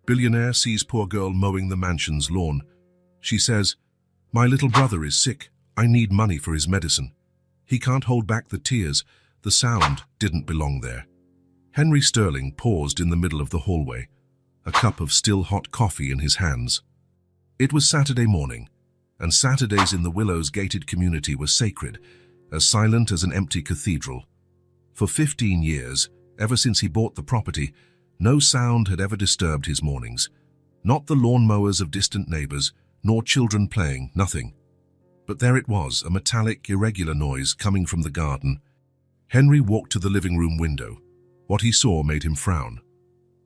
Billionaire sees poor girl mowing the mansion's lawn. She says, "My little brother is sick. I need money for his medicine." He can't hold back the tears. The sound didn't belong there. Henry Sterling paused in the middle of the hallway, a cup of still hot coffee in his hands. It was Saturday morning, and Saturdays in the Willows gated community were sacred, as silent as an empty cathedral. For 15 years, ever since he bought the property, no sound had ever disturbed his mornings. Not the lawnmowers of distant neighbors, nor children playing, nothing. But there it was, a metallic, irregular noise coming from the garden. Henry walked to the living room window. What he saw made him frown.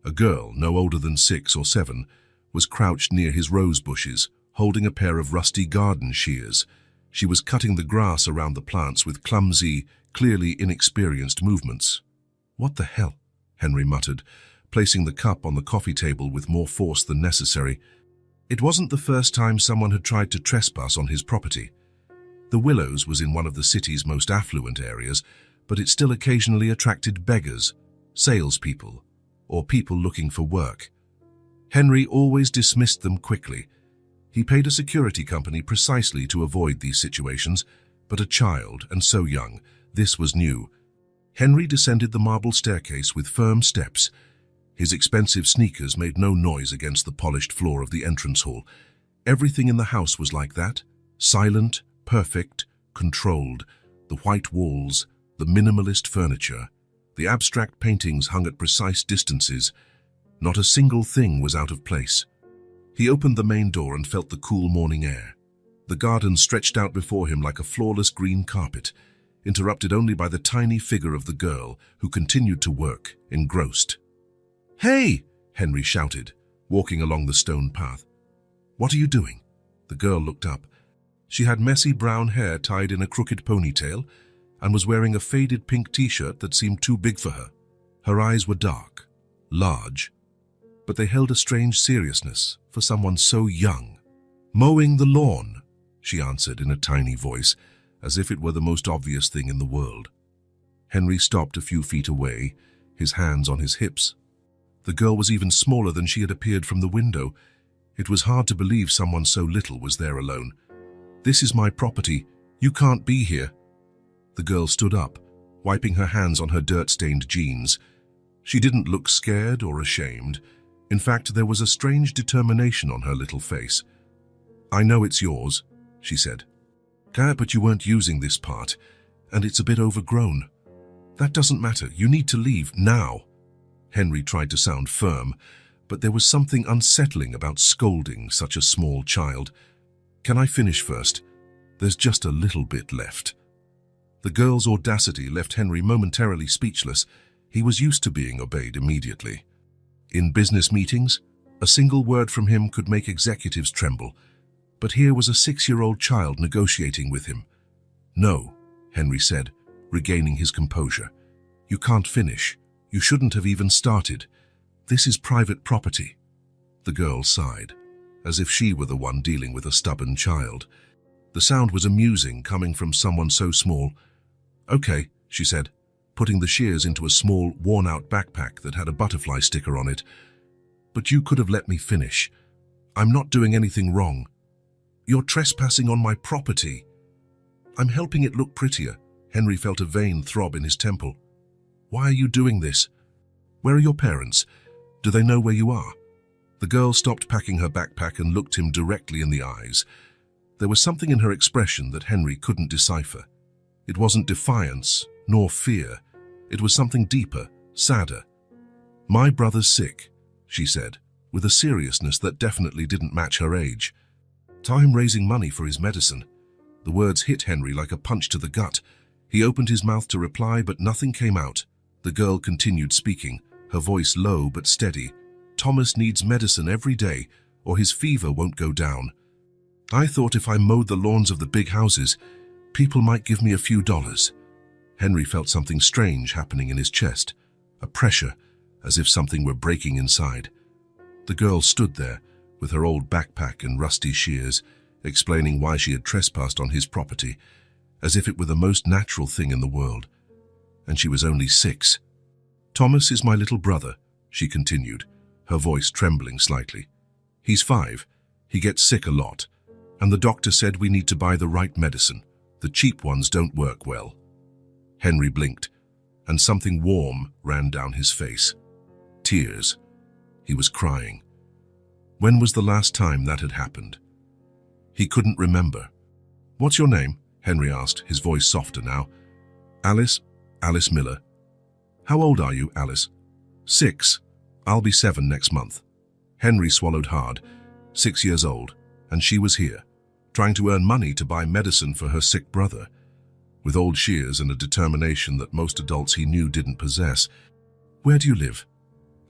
A girl, no older than 6 or 7, was crouched near his rose bushes, holding a pair of rusty garden shears. She was cutting the grass around the plants with clumsy, clearly inexperienced movements. "What the hell?" Henry muttered, placing the cup on the coffee table with more force than necessary. It wasn't the first time someone had tried to trespass on his property. The Willows was in one of the city's most affluent areas, but it still occasionally attracted beggars, salespeople, or people looking for work. Henry always dismissed them quickly. He paid a security company precisely to avoid these situations, but a child, and so young, this was new. Henry descended the marble staircase with firm steps. His expensive sneakers made no noise against the polished floor of the entrance hall. Everything in the house was like that, silent, perfect, controlled. The white walls, the minimalist furniture, the abstract paintings hung at precise distances. Not a single thing was out of place. He opened the main door and felt the cool morning air. The garden stretched out before him like a flawless green carpet, interrupted only by the tiny figure of the girl who continued to work, engrossed. "Hey!" Henry shouted, walking along the stone path. "What are you doing?" The girl looked up. She had messy brown hair tied in a crooked ponytail and was wearing a faded pink t-shirt that seemed too big for her. Her eyes were dark, large, but they held a strange seriousness for someone so young. "Mowing the lawn," she answered in a tiny voice, as if it were the most obvious thing in the world. Henry stopped a few feet away, his hands on his hips. The girl was even smaller than she had appeared from the window. It was hard to believe someone so little was there alone. "This is my property. You can't be here." The girl stood up, wiping her hands on her dirt-stained jeans. She didn't look scared or ashamed. In fact, there was a strange determination on her little face. "I know it's yours," she said. "But you weren't using this part, and it's a bit overgrown." "That doesn't matter. You need to leave now." Henry tried to sound firm, but there was something unsettling about scolding such a small child. "Can I finish first? There's just a little bit left." The girl's audacity left Henry momentarily speechless. He was used to being obeyed immediately. In business meetings, a single word from him could make executives tremble. But here was a 6-year-old child negotiating with him. "No," Henry said, regaining his composure. "You can't finish. You shouldn't have even started. This is private property." The girl sighed, as if she were the one dealing with a stubborn child. The sound was amusing, coming from someone so small. "Okay," she said, putting the shears into a small, worn-out backpack that had a butterfly sticker on it. "But you could have let me finish. I'm not doing anything wrong. You're trespassing on my property." "I'm helping it look prettier." Henry felt a vein throb in his temple. "Why are you doing this? Where are your parents? Do they know where you are?" The girl stopped packing her backpack and looked him directly in the eyes. There was something in her expression that Henry couldn't decipher. It wasn't defiance, nor fear. It was something deeper, sadder. "My brother's sick," she said, with a seriousness that definitely didn't match her age. "Time raising money for his medicine." The words hit Henry like a punch to the gut. He opened his mouth to reply, but nothing came out. The girl continued speaking, her voice low but steady. "Thomas needs medicine every day, or his fever won't go down. I thought if I mowed the lawns of the big houses, people might give me a few dollars." Henry felt something strange happening in his chest, a pressure, as if something were breaking inside. The girl stood there, with her old backpack and rusty shears, explaining why she had trespassed on his property, as if it were the most natural thing in the world. And she was only 6. "Thomas is my little brother," she continued, her voice trembling slightly. "He's 5. He gets sick a lot. And the doctor said we need to buy the right medicine. The cheap ones don't work well." Henry blinked, and something warm ran down his face. Tears. He was crying. When was the last time that had happened? He couldn't remember. "What's your name?" Henry asked, his voice softer now. "Alice. Alice Miller." "How old are you, Alice?" 6. I'll be 7 next month." Henry swallowed hard. 6 years old, and she was here, trying to earn money to buy medicine for her sick brother, with old shears and a determination that most adults he knew didn't possess. "Where do you live?"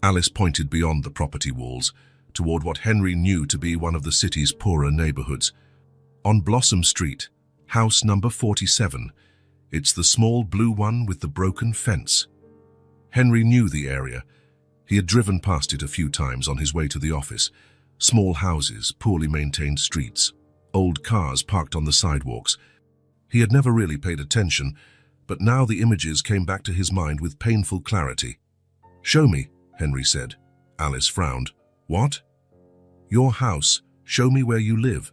Alice pointed beyond the property walls, toward what Henry knew to be one of the city's poorer neighborhoods. "On Blossom Street, house number 47. It's the small blue one with the broken fence." Henry knew the area. He had driven past it a few times on his way to the office. Small houses, poorly maintained streets, old cars parked on the sidewalks. He had never really paid attention, but now the images came back to his mind with painful clarity. "Show me," Henry said. Alice frowned. "What?" "Your house. Show me where you live."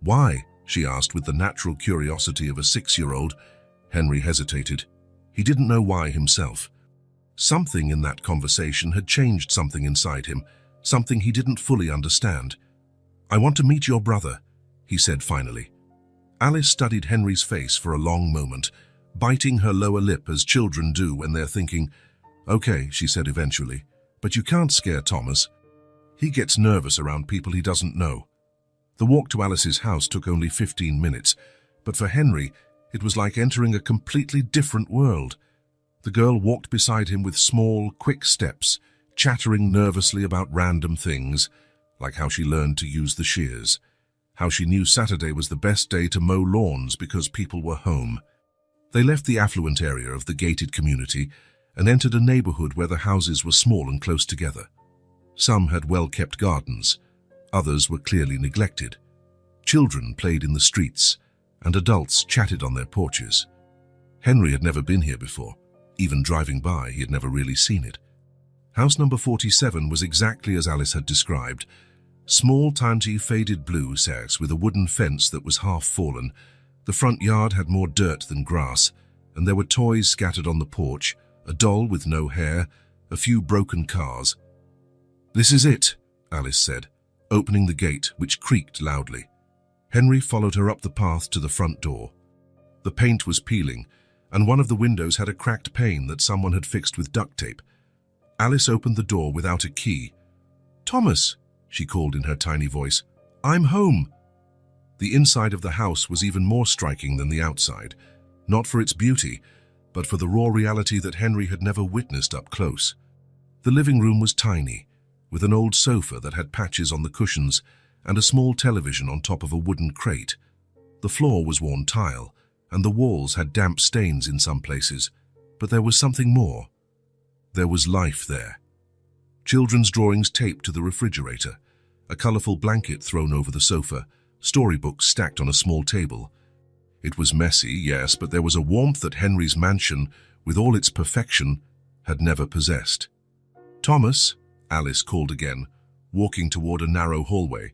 "Why?" she asked with the natural curiosity of a 6-year-old. Henry hesitated. He didn't know why himself. Something in that conversation had changed something inside him, something he didn't fully understand. "I want to meet your brother," he said finally. Alice studied Henry's face for a long moment, biting her lower lip as children do when they're thinking. "Okay," she said eventually, "but you can't scare Thomas. He gets nervous around people he doesn't know." The walk to Alice's house took only 15 minutes, but for Henry, it was like entering a completely different world. The girl walked beside him with small, quick steps, chattering nervously about random things, like how she learned to use the shears, how she knew Saturday was the best day to mow lawns because people were home. They left the affluent area of the gated community and entered a neighborhood where the houses were small and close together. Some had well-kept gardens, others were clearly neglected. Children played in the streets, and adults chatted on their porches. Henry had never been here before. Even driving by, he had never really seen it. House number 47 was exactly as Alice had described. Small, tiny, faded blue house with a wooden fence that was half fallen. The front yard had more dirt than grass, and there were toys scattered on the porch, a doll with no hair, a few broken cars. "This is it," Alice said, opening the gate, which creaked loudly. Henry followed her up the path to the front door. The paint was peeling, and one of the windows had a cracked pane that someone had fixed with duct tape. Alice opened the door without a key. "Thomas," she called in her tiny voice, "I'm home." The inside of the house was even more striking than the outside, not for its beauty, but for the raw reality that Henry had never witnessed up close. The living room was tiny, with an old sofa that had patches on the cushions and a small television on top of a wooden crate. The floor was worn tile, and the walls had damp stains in some places, but there was something more. There was life there. Children's drawings taped to the refrigerator, a colorful blanket thrown over the sofa, storybooks stacked on a small table. It was messy, yes, but there was a warmth that Henry's mansion, with all its perfection, had never possessed. "Thomas," Alice called again, walking toward a narrow hallway.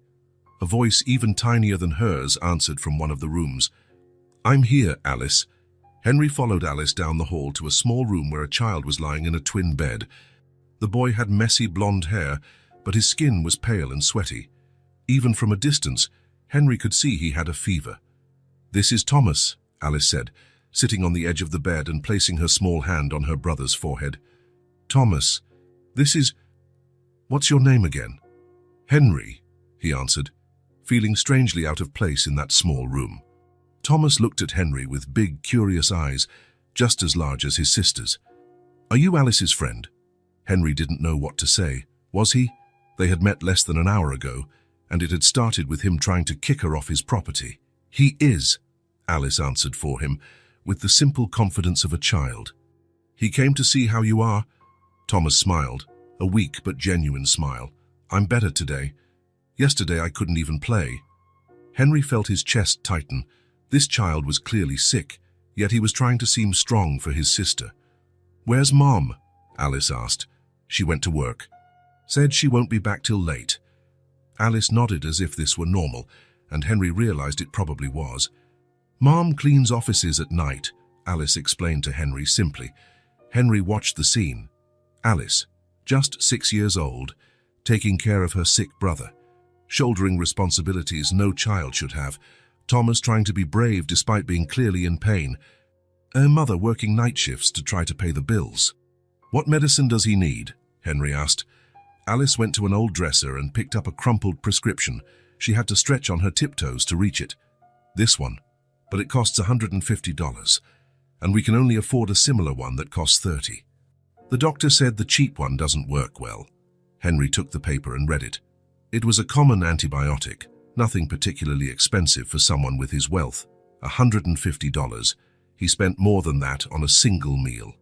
A voice even tinier than hers answered from one of the rooms. "I'm here, Alice." Henry followed Alice down the hall to a small room where a child was lying in a twin bed. The boy had messy blonde hair, but his skin was pale and sweaty. Even from a distance, Henry could see he had a fever. "This is Thomas," Alice said, sitting on the edge of the bed and placing her small hand on her brother's forehead. "Thomas, this is... What's your name again?" "Henry," he answered, feeling strangely out of place in that small room. Thomas looked at Henry with big, curious eyes, just as large as his sister's. "Are you Alice's friend?" Henry didn't know what to say. Was he? They had met less than an hour ago, and it had started with him trying to kick her off his property. "He is," Alice answered for him, with the simple confidence of a child. "He came to see how you are." Thomas smiled, a weak but genuine smile. "I'm better today. Yesterday I couldn't even play." Henry felt his chest tighten. This child was clearly sick, yet he was trying to seem strong for his sister. "Where's Mom?" Alice asked. "She went to work." Said she won't be back till late. Alice nodded as if this were normal, and Henry realized it probably was. Mom cleans offices at night, Alice explained to Henry simply. Henry watched the scene. Alice, just 6 years old, taking care of her sick brother, shouldering responsibilities no child should have, Thomas trying to be brave despite being clearly in pain, her mother working night shifts to try to pay the bills. "What medicine does he need?" Henry asked. Alice went to an old dresser and picked up a crumpled prescription. She had to stretch on her tiptoes to reach it. "This one, but it costs $150, and we can only afford a similar one that costs $30. The doctor said the cheap one doesn't work well." Henry took the paper and read it. It was a common antibiotic, nothing particularly expensive for someone with his wealth. $150. He spent more than that on a single meal.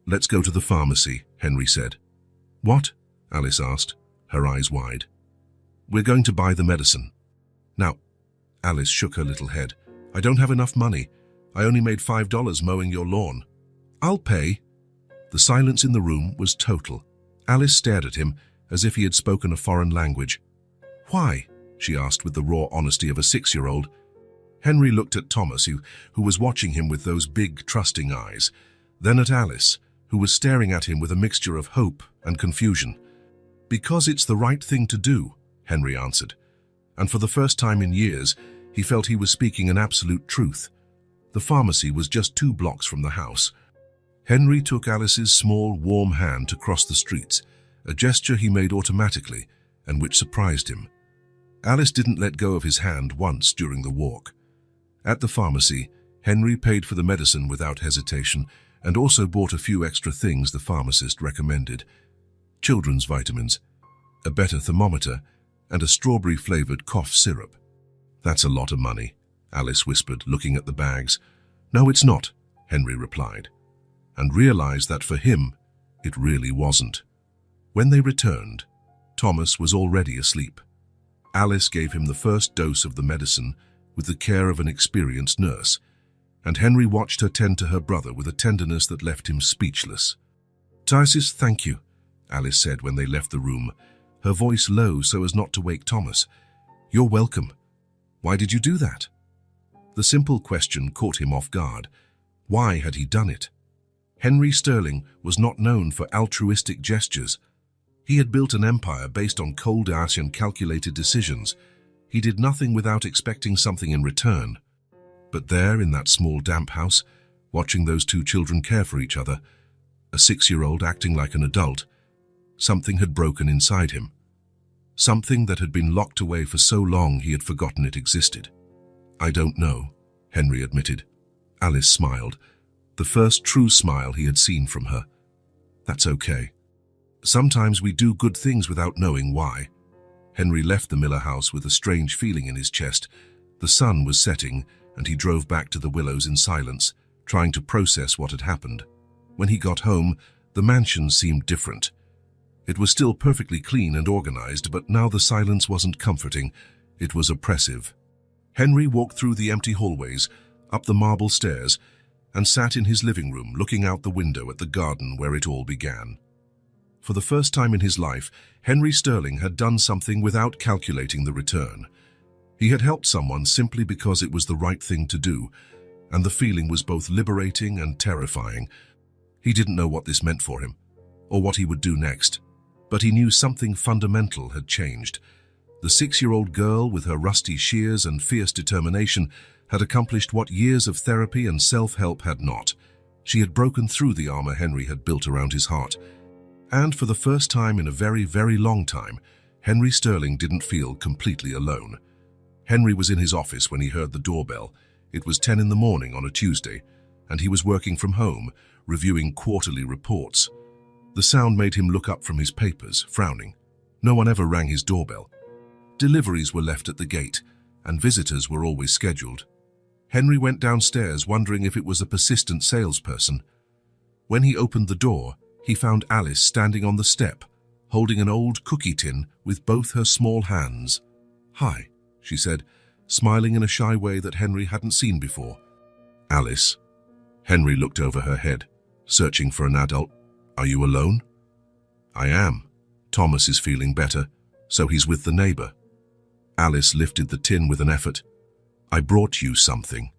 "Let's go to the pharmacy," Henry said. "What?" Alice asked, her eyes wide. "We're going to buy the medicine." "Now," Alice shook her little head, "I don't have enough money. I only made $5 mowing your lawn." "I'll pay." The silence in the room was total. Alice stared at him as if he had spoken a foreign language. "Why?" she asked with the raw honesty of a 6-year-old. Henry looked at Thomas, who was watching him with those big, trusting eyes, then at Alice, who was staring at him with a mixture of hope and confusion. "Because it's the right thing to do," Henry answered, and for the first time in years, he felt he was speaking an absolute truth. The pharmacy was just 2 blocks from the house. Henry took Alice's small, warm hand to cross the streets, a gesture he made automatically and which surprised him. Alice didn't let go of his hand once during the walk. At the pharmacy, Henry paid for the medicine without hesitation and also bought a few extra things the pharmacist recommended. Children's vitamins, a better thermometer, and a strawberry-flavored cough syrup. "That's a lot of money," Alice whispered, looking at the bags. "No, it's not," Henry replied, and realized that for him, it really wasn't. When they returned, Thomas was already asleep. Alice gave him the first dose of the medicine with the care of an experienced nurse, and Henry watched her tend to her brother with a tenderness that left him speechless. "Tysis, thank you," Alice said when they left the room, her voice low so as not to wake Thomas. "You're welcome. Why did you do that?" The simple question caught him off guard. Why had he done it? Henry Sterling was not known for altruistic gestures. He had built an empire based on cold ash and calculated decisions. He did nothing without expecting something in return. But there, in that small damp house, watching those 2 children care for each other, a 6-year-old acting like an adult, something had broken inside him. Something that had been locked away for so long he had forgotten it existed. "I don't know," Henry admitted. Alice smiled, the first true smile he had seen from her. "That's okay. Sometimes we do good things without knowing why." Henry left the Miller house with a strange feeling in his chest. The sun was setting, and he drove back to the Willows in silence, trying to process what had happened. When he got home, the mansion seemed different. It was still perfectly clean and organized, but now the silence wasn't comforting, it was oppressive. Henry walked through the empty hallways, up the marble stairs, and sat in his living room looking out the window at the garden where it all began. For the first time in his life, Henry Sterling had done something without calculating the return. He had helped someone simply because it was the right thing to do, and the feeling was both liberating and terrifying. He didn't know what this meant for him, or what he would do next, but he knew something fundamental had changed. The 6-year-old girl, with her rusty shears and fierce determination, had accomplished what years of therapy and self-help had not. She had broken through the armor Henry had built around his heart. And for the first time in a very, very long time, Henry Sterling didn't feel completely alone. Henry was in his office when he heard the doorbell. It was 10 in the morning on a Tuesday, and he was working from home, reviewing quarterly reports. The sound made him look up from his papers, frowning. No one ever rang his doorbell. Deliveries were left at the gate, and visitors were always scheduled. Henry went downstairs wondering if it was a persistent salesperson. When he opened the door, he found Alice standing on the step, holding an old cookie tin with both her small hands. "Hi," she said, smiling in a shy way that Henry hadn't seen before. "Alice." Henry looked over her head, searching for an adult. "Are you alone?" "I am," Thomas is feeling better, so he's with the neighbor. Alice lifted the tin with an effort. I brought you something.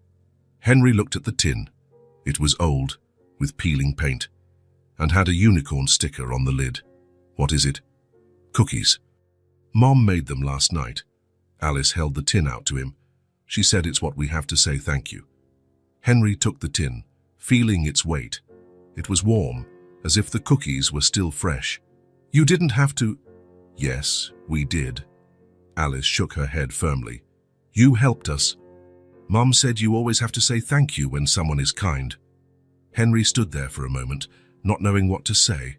Henry looked at the tin. It was old, with peeling paint, and had a unicorn sticker on the lid. What is it? Cookies. Mom made them last night. Alice held the tin out to him. She said it's what we have to say thank you. Henry took the tin, feeling its weight. It was warm, as if the cookies were still fresh. You didn't have to. Yes, we did. Alice shook her head firmly. You helped us. Mom said you always have to say thank you when someone is kind. Henry stood there for a moment, not knowing what to say.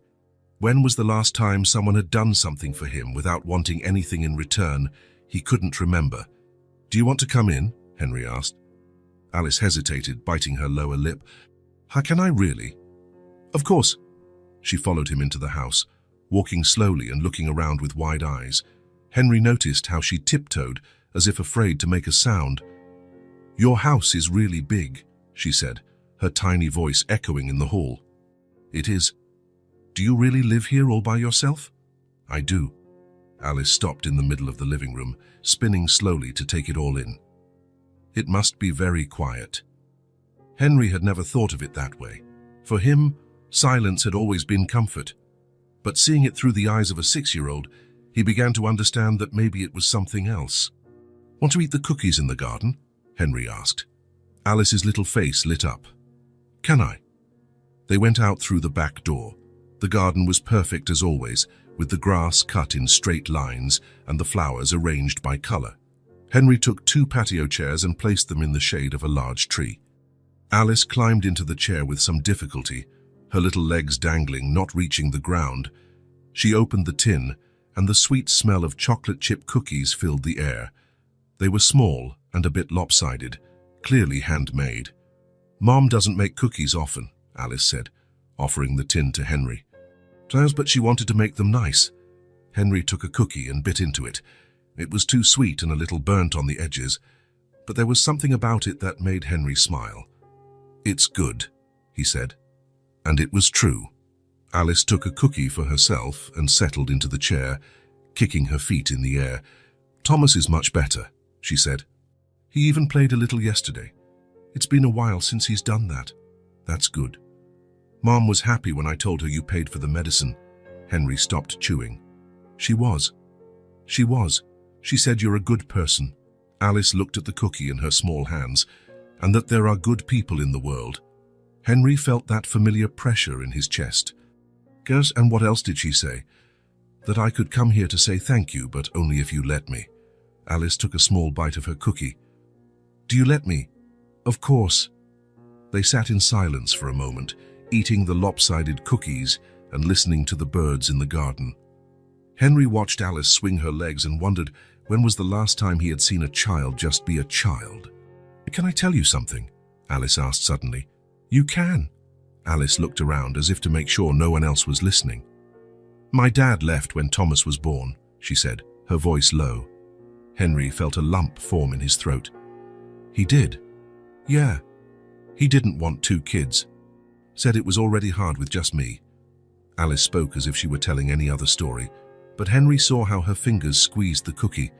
When was the last time someone had done something for him without wanting anything in return? He couldn't remember. Do you want to come in? Henry asked. Alice hesitated, biting her lower lip. How can I really? Of course. She followed him into the house, walking slowly and looking around with wide eyes. Henry noticed how she tiptoed, as if afraid to make a sound. Your house is really big, she said, her tiny voice echoing in the hall. It is. Do you really live here all by yourself? I do. Alice stopped in the middle of the living room, spinning slowly to take it all in. It must be very quiet. Henry had never thought of it that way. For him, silence had always been comfort. But seeing it through the eyes of a 6-year-old, he began to understand that maybe it was something else. Want to eat the cookies in the garden? Henry asked. Alice's little face lit up. Can I? They went out through the back door. The garden was perfect as always, with the grass cut in straight lines and the flowers arranged by color. Henry took 2 patio chairs and placed them in the shade of a large tree. Alice climbed into the chair with some difficulty, her little legs dangling, not reaching the ground. She opened the tin, and the sweet smell of chocolate chip cookies filled the air. They were small and a bit lopsided, clearly handmade. Mom doesn't make cookies often, Alice said, offering the tin to Henry. But she wanted to make them nice. Henry took a cookie and bit into it. It was too sweet and a little burnt on the edges, but there was something about it that made Henry smile. It's good, he said. And it was true. Alice took a cookie for herself and settled into the chair, kicking her feet in the air. Thomas is much better, she said. He even played a little yesterday. It's been a while since he's done that. That's good. Mom was happy when I told her you paid for the medicine. Henry stopped chewing. She was. She said you're a good person. Alice looked at the cookie in her small hands, and that there are good people in the world. Henry felt that familiar pressure in his chest. Girls, and what else did she say? That I could come here to say thank you, but only if you let me. Alice took a small bite of her cookie. Do you let me? Of course. They sat in silence for a moment, eating the lopsided cookies and listening to the birds in the garden. Henry watched Alice swing her legs and wondered when was the last time he had seen a child just be a child. Can I tell you something? Alice asked suddenly. You can. Alice looked around as if to make sure no one else was listening. My dad left when Thomas was born, she said, her voice low. Henry felt a lump form in his throat. He did? Yeah. He didn't want 2 kids. Said it was already hard with just me. Alice spoke as if she were telling any other story, but Henry saw how her fingers squeezed the cookie.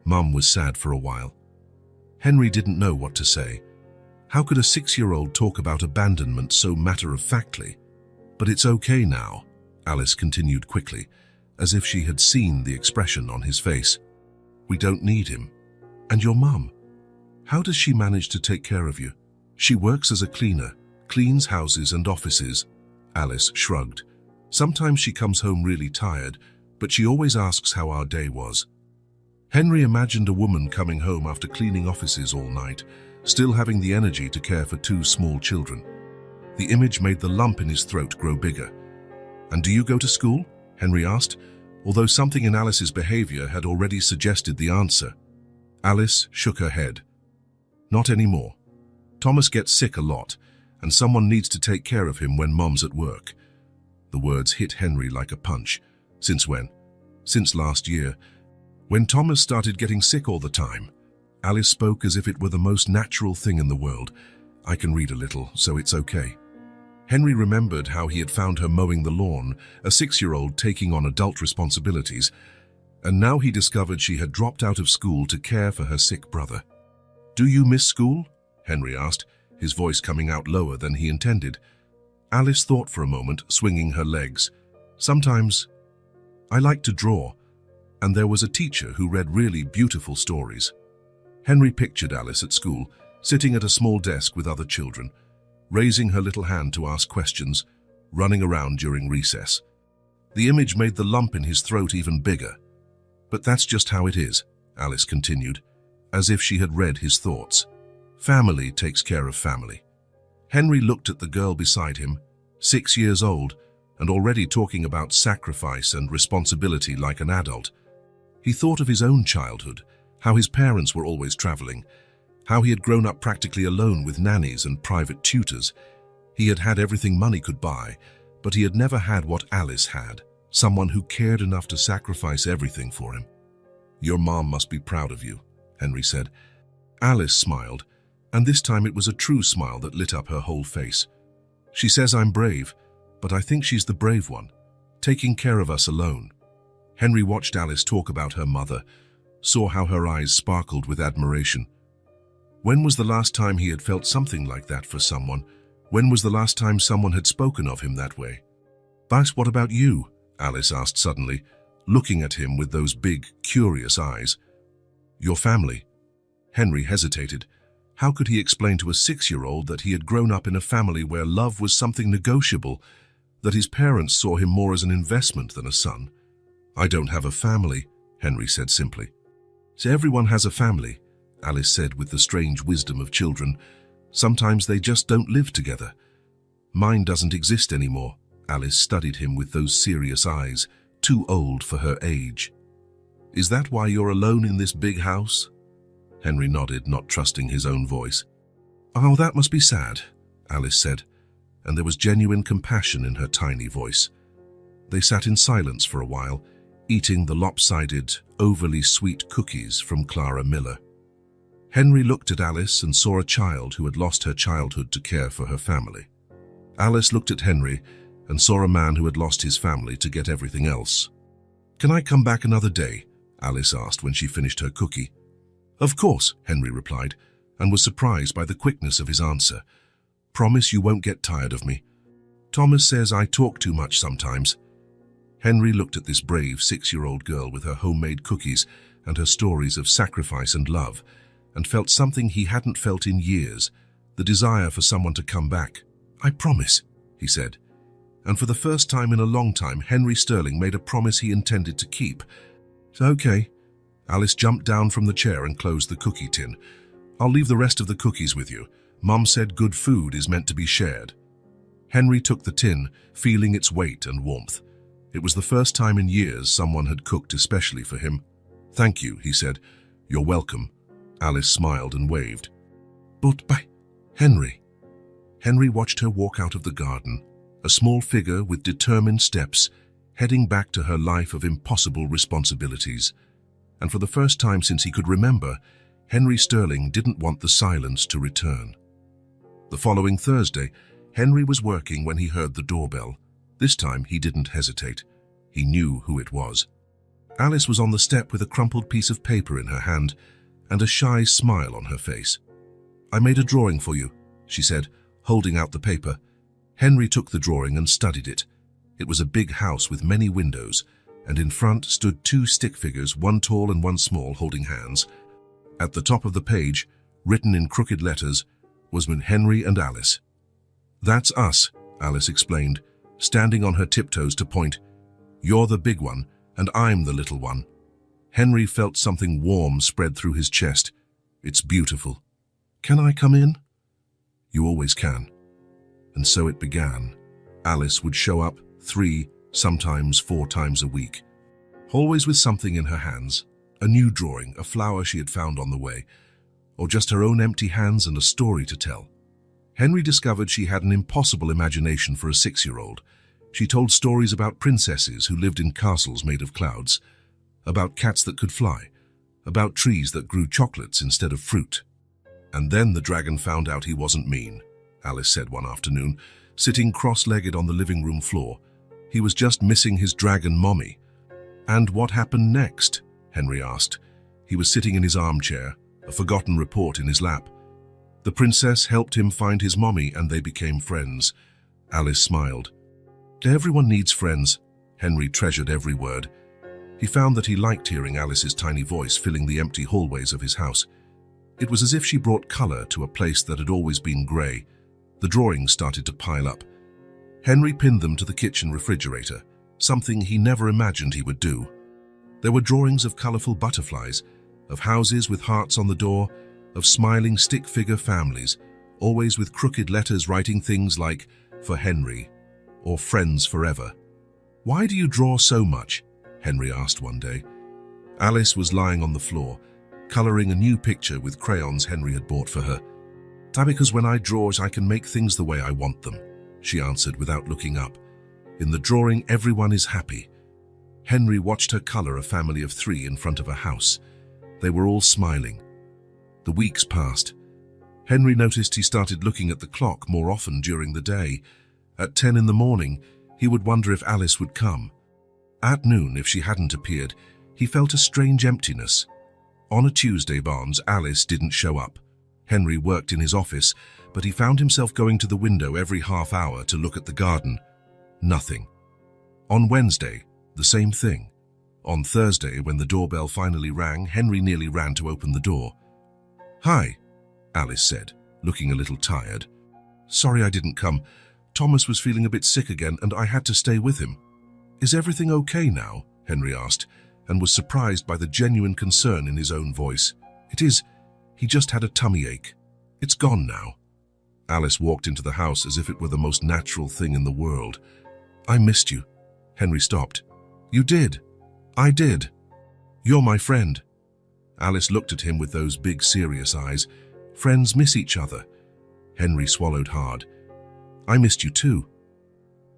Mum was sad for a while. Henry didn't know what to say. How could a 6-year-old talk about abandonment so matter-of-factly? But it's okay now, Alice continued quickly, as if she had seen the expression on his face. We don't need him. And your mum? How does she manage to take care of you? She works as a cleaner, cleans houses and offices. Alice shrugged. Sometimes she comes home really tired, but she always asks how our day was. Henry imagined a woman coming home after cleaning offices all night, still having the energy to care for 2 small children. The image made the lump in his throat grow bigger. And do you go to school? Henry asked, although something in Alice's behavior had already suggested the answer. Alice shook her head. Not anymore. Thomas gets sick a lot, and someone needs to take care of him when Mom's at work. The words hit Henry like a punch. Since when? Since last year. When Thomas started getting sick all the time. Alice spoke as if it were the most natural thing in the world. I can read a little, so it's okay. Henry remembered how he had found her mowing the lawn, a 6-year-old taking on adult responsibilities, and now he discovered she had dropped out of school to care for her sick brother. "Do you miss school?" Henry asked, his voice coming out lower than he intended. Alice thought for a moment, swinging her legs. "Sometimes. I like to draw, and there was a teacher who read really beautiful stories." Henry pictured Alice at school, sitting at a small desk with other children, raising her little hand to ask questions, running around during recess. The image made the lump in his throat even bigger. "But that's just how it is," Alice continued, as if she had read his thoughts. "Family takes care of family." Henry looked at the girl beside him, 6 years old, and already talking about sacrifice and responsibility like an adult. He thought of his own childhood, how his parents were always traveling, how he had grown up practically alone with nannies and private tutors. He had had everything money could buy, but he had never had what Alice had, someone who cared enough to sacrifice everything for him. "Your mom must be proud of you," Henry said. Alice smiled, and this time it was a true smile that lit up her whole face. "She says I'm brave, but I think she's the brave one, taking care of us alone." Henry watched Alice talk about her mother, saw how her eyes sparkled with admiration. When was the last time he had felt something like that for someone? When was the last time someone had spoken of him that way? "But what about you?" Alice asked suddenly, looking at him with those big, curious eyes. "Your family?" Henry hesitated. How could he explain to a 6-year-old that he had grown up in a family where love was something negotiable, that his parents saw him more as an investment than a son? "I don't have a family," Henry said simply. "So everyone has a family," Alice said with the strange wisdom of children. "Sometimes they just don't live together." "Mine doesn't exist anymore." Alice studied him with those serious eyes, too old for her age. "Is that why you're alone in this big house?" Henry nodded, not trusting his own voice. "Oh, that must be sad," Alice said, and there was genuine compassion in her tiny voice. They sat in silence for a while, eating the lopsided, overly sweet cookies from Clara Miller. Henry looked at Alice and saw a child who had lost her childhood to care for her family. Alice looked at Henry and saw a man who had lost his family to get everything else. "Can I come back another day?" Alice asked when she finished her cookie. "Of course," Henry replied, and was surprised by the quickness of his answer. "Promise you won't get tired of me. Thomas says I talk too much sometimes." Henry looked at this brave 6-year-old girl with her homemade cookies and her stories of sacrifice and love, and felt something he hadn't felt in years, the desire for someone to come back. "I promise," he said. And for the first time in a long time, Henry Sterling made a promise he intended to keep. "Okay." Alice jumped down from the chair and closed the cookie tin. "I'll leave the rest of the cookies with you. Mum said good food is meant to be shared." Henry took the tin, feeling its weight and warmth. It was the first time in years someone had cooked especially for him. "Thank you," he said. "You're welcome." Alice smiled and waved. "But by Henry." Henry watched her walk out of the garden, a small figure with determined steps, heading back to her life of impossible responsibilities. And for the first time since he could remember, Henry Sterling didn't want the silence to return. The following Thursday, Henry was working when he heard the doorbell. This time he didn't hesitate. He knew who it was. Alice was on the step with a crumpled piece of paper in her hand and a shy smile on her face. "I made a drawing for you," she said, holding out the paper. Henry took the drawing and studied it. It was a big house with many windows, and in front stood 2 stick figures, one tall and one small, holding hands. At the top of the page, written in crooked letters, was Henry and Alice. "That's us," Alice explained, standing on her tiptoes to point. "You're the big one, and I'm the little one." Henry felt something warm spread through his chest. "It's beautiful. Can I come in?" "You always can." And so it began. Alice would show up 3, sometimes 4 times a week, always with something in her hands, a new drawing, a flower she had found on the way, or just her own empty hands and a story to tell. Henry discovered she had an impossible imagination for a 6-year-old. She told stories about princesses who lived in castles made of clouds, about cats that could fly, about trees that grew chocolates instead of fruit. "And then the dragon found out he wasn't mean," Alice said one afternoon, sitting cross-legged on the living room floor. He was just missing his dragon mommy. "And what happened next?" Henry asked. He was sitting in his armchair, a forgotten report in his lap. The princess helped him find his mommy and they became friends. Alice smiled. Everyone needs friends. Henry treasured every word. He found that he liked hearing Alice's tiny voice filling the empty hallways of his house. It was as if she brought color to a place that had always been grey. The drawings started to pile up. Henry pinned them to the kitchen refrigerator, something he never imagined he would do. There were drawings of colorful butterflies, of houses with hearts on the door, of smiling stick-figure families, always with crooked letters writing things like, "For Henry," or "Friends Forever." "Why do you draw so much?" Henry asked one day. Alice was lying on the floor, coloring a new picture with crayons Henry had bought for her. "Because when I draw, I can make things the way I want them," she answered without looking up. "In the drawing, everyone is happy." Henry watched her color a family of 3 in front of a house. They were all smiling. The weeks passed. Henry noticed he started looking at the clock more often during the day. At 10 in the morning, he would wonder if Alice would come. At noon, if she hadn't appeared, he felt a strange emptiness. On a Tuesday, Alice didn't show up. Henry worked in his office, but he found himself going to the window every half hour to look at the garden. Nothing. On Wednesday, the same thing. On Thursday, when the doorbell finally rang, Henry nearly ran to open the door. "Hi," Alice said, looking a little tired. "Sorry I didn't come. Thomas was feeling a bit sick again and I had to stay with him." "Is everything okay now?" Henry asked, and was surprised by the genuine concern in his own voice. "It is. He just had a tummy ache. It's gone now." Alice walked into the house as if it were the most natural thing in the world. "I missed you." Henry stopped. "You did?" "I did. You're my friend." Alice looked at him with those big, serious eyes. "Friends miss each other." Henry swallowed hard. "I missed you too."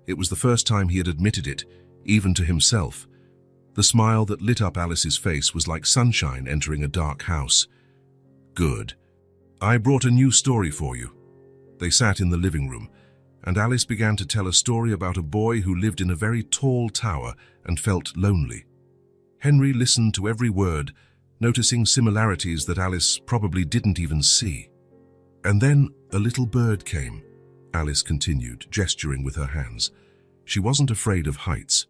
It was the first time he had admitted it, even to himself. The smile that lit up Alice's face was like sunshine entering a dark house. "Good. I brought a new story for you." They sat in the living room, and Alice began to tell a story about a boy who lived in a very tall tower and felt lonely. Henry listened to every word, noticing similarities that Alice probably didn't even see. "And then a little bird came," Alice continued, gesturing with her hands. She wasn't afraid of heights.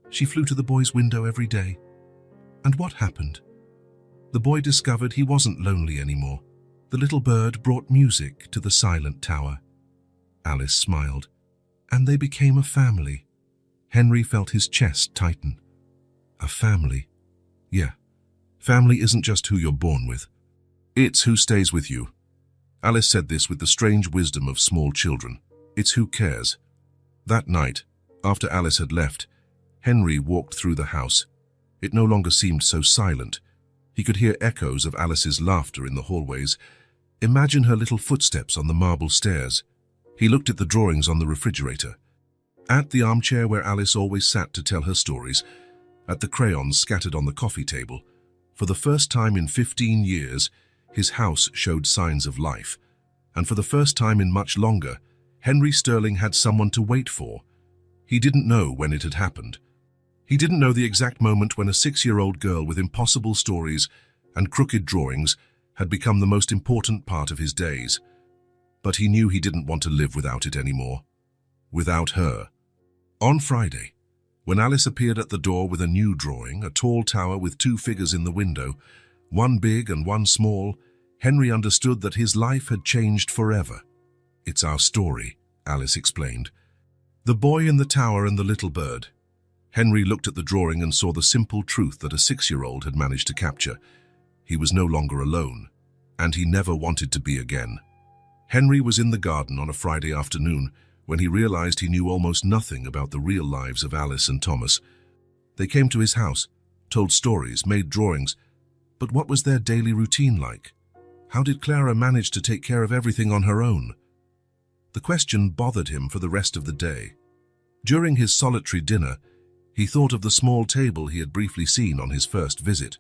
"She flew to the boy's window every day. And what happened? The boy discovered he wasn't lonely anymore. The little bird brought music to the silent tower." Alice smiled. "And they became a family." Henry felt his chest tighten. "A family? Yeah. Family isn't just who you're born with. It's who stays with you." Alice said this with the strange wisdom of small children. It's who cares. That night, after Alice had left, Henry walked through the house. It no longer seemed so silent. He could hear echoes of Alice's laughter in the hallways. Imagine her little footsteps on the marble stairs. He looked at the drawings on the refrigerator. At the armchair where Alice always sat to tell her stories. At the crayons scattered on the coffee table. For the first time in 15 years, his house showed signs of life. And for the first time in much longer, Henry Sterling had someone to wait for. He didn't know when it had happened. He didn't know the exact moment when a 6-year-old girl with impossible stories and crooked drawings had become the most important part of his days. But he knew he didn't want to live without it anymore. Without her. On Friday, when Alice appeared at the door with a new drawing, a tall tower with 2 figures in the window, one big and one small, Henry understood that his life had changed forever. "It's our story," Alice explained. "The boy in the tower and the little bird." Henry looked at the drawing and saw the simple truth that a 6-year-old had managed to capture. He was no longer alone, and he never wanted to be again. Henry was in the garden on a Friday afternoon when he realized he knew almost nothing about the real lives of Alice and Thomas. They came to his house, told stories, made drawings, but what was their daily routine like? How did Clara manage to take care of everything on her own? The question bothered him for the rest of the day. During his solitary dinner, he thought of the small table he had briefly seen on his first visit.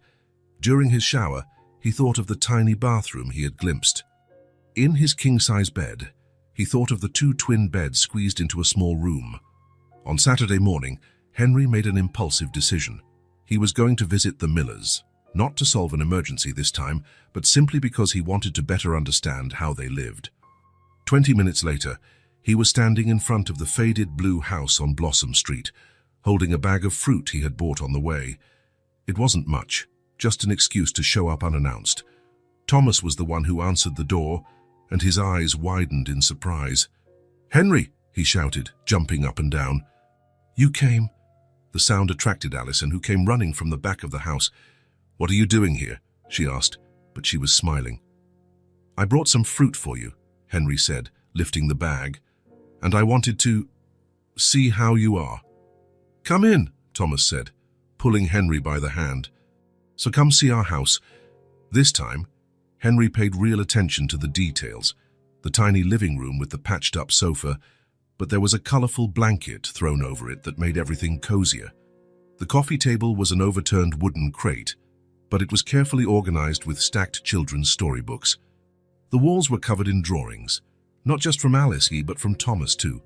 During his shower, he thought of the tiny bathroom he had glimpsed. In his king-size bed, He thought of the two twin beds squeezed into a small room. On Saturday morning, Henry made an impulsive decision. He was going to visit the Millers, not to solve an emergency this time, but simply because he wanted to better understand how they lived. 20 minutes later, he was standing in front of the faded blue house on Blossom Street, holding a bag of fruit he had bought on the way. It wasn't much, just an excuse to show up unannounced. Thomas was the one who answered the door, and his eyes widened in surprise. "Henry!" he shouted, jumping up and down. "You came?" The sound attracted Alison, who came running from the back of the house. "What are you doing here?" she asked, but she was smiling. "I brought some fruit for you," Henry said, lifting the bag, "and I wanted to see how you are." "Come in," Thomas said, pulling Henry by the hand. "So come see our house." This time, Henry paid real attention to the details. The tiny living room with the patched-up sofa, but there was a colorful blanket thrown over it that made everything cozier. The coffee table was an overturned wooden crate, but it was carefully organized with stacked children's storybooks. The walls were covered in drawings, not just from Alice, but from Thomas too.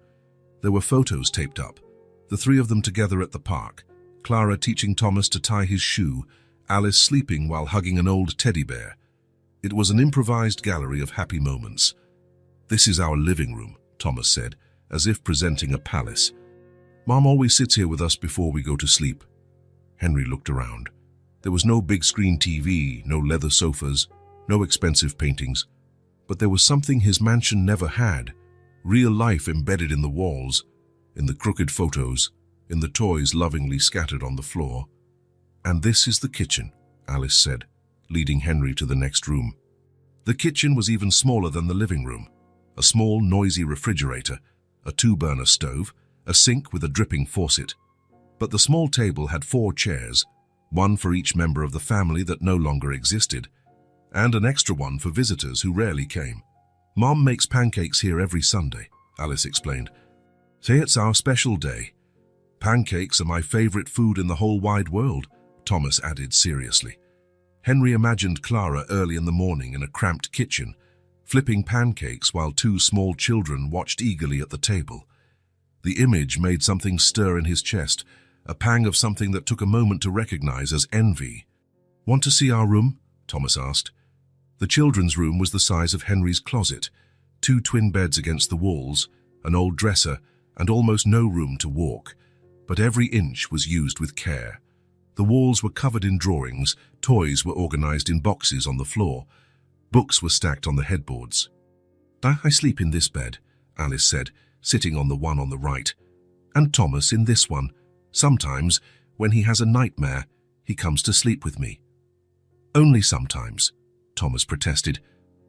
There were photos taped up, the three of them together at the park, Clara teaching Thomas to tie his shoe, Alice sleeping while hugging an old teddy bear. It was an improvised gallery of happy moments. "This is our living room," Thomas said, as if presenting a palace. "Mom always sits here with us before we go to sleep." Henry looked around. There was no big screen TV, no leather sofas, no expensive paintings. But there was something his mansion never had, real life embedded in the walls, in the crooked photos, in the toys lovingly scattered on the floor. "And this is the kitchen," Alice said, leading Henry to the next room. The kitchen was even smaller than the living room. A small, noisy refrigerator, a two-burner stove, a sink with a dripping faucet. But the small table had 4 chairs, one for each member of the family that no longer existed, and an extra one for visitors who rarely came. "Mom makes pancakes here every Sunday," Alice explained. "Say it's our special day." "Pancakes are my favorite food in the whole wide world," Thomas added seriously. Henry imagined Clara early in the morning in a cramped kitchen, flipping pancakes while 2 small children watched eagerly at the table. The image made something stir in his chest, a pang of something that took a moment to recognize as envy. "Want to see our room?" Thomas asked. The children's room was the size of Henry's closet, 2 twin beds against the walls, an old dresser, and almost no room to walk. But every inch was used with care. The walls were covered in drawings, toys were organized in boxes on the floor, books were stacked on the headboards. "I sleep in this bed," Alice said, sitting on the one on the right, "and Thomas in this one. Sometimes, when he has a nightmare, he comes to sleep with me." "Only sometimes," Thomas protested,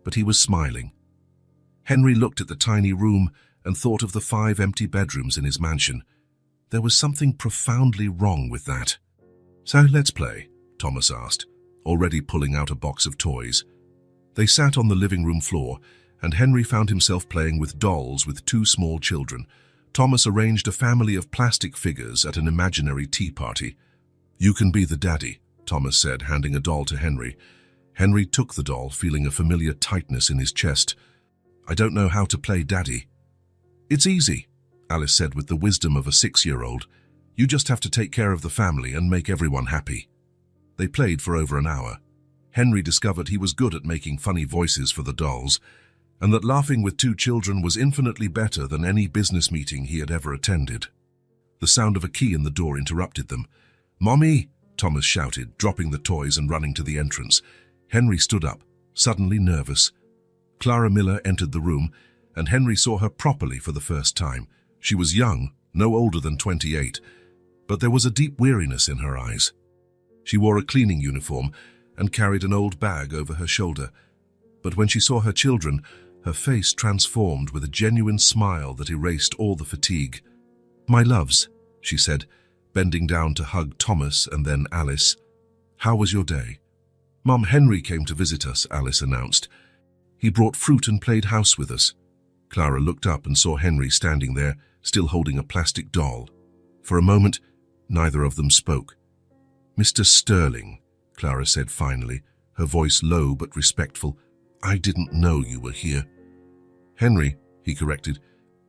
but he was smiling. Henry looked at the tiny room and thought of the 5 empty bedrooms in his mansion. There was something profoundly wrong with that. "So let's play," Thomas asked, already pulling out a box of toys. They sat on the living room floor, and Henry found himself playing with dolls with 2 small children. Thomas arranged a family of plastic figures at an imaginary tea party. "You can be the daddy," Thomas said, handing a doll to Henry. Henry took the doll, feeling a familiar tightness in his chest. "I don't know how to play daddy." "It's easy," Alice said with the wisdom of a 6-year-old. "You just have to take care of the family and make everyone happy." They played for over an hour. Henry discovered he was good at making funny voices for the dolls, and that laughing with 2 children was infinitely better than any business meeting he had ever attended. The sound of a key in the door interrupted them. "Mommy!" Thomas shouted, dropping the toys and running to the entrance. Henry stood up, suddenly nervous. Clara Miller entered the room, and Henry saw her properly for the first time. She was young, no older than 28, but there was a deep weariness in her eyes. She wore a cleaning uniform and carried an old bag over her shoulder. But when she saw her children, her face transformed with a genuine smile that erased all the fatigue. "My loves," she said, bending down to hug Thomas and then Alice. "How was your day?" "Mom, Henry came to visit us," Alice announced. "He brought fruit and played house with us." Clara looked up and saw Henry standing there, still holding a plastic doll. For a moment, neither of them spoke. "Mr. Sterling," Clara said finally, her voice low but respectful, "I didn't know you were here." "Henry," he corrected.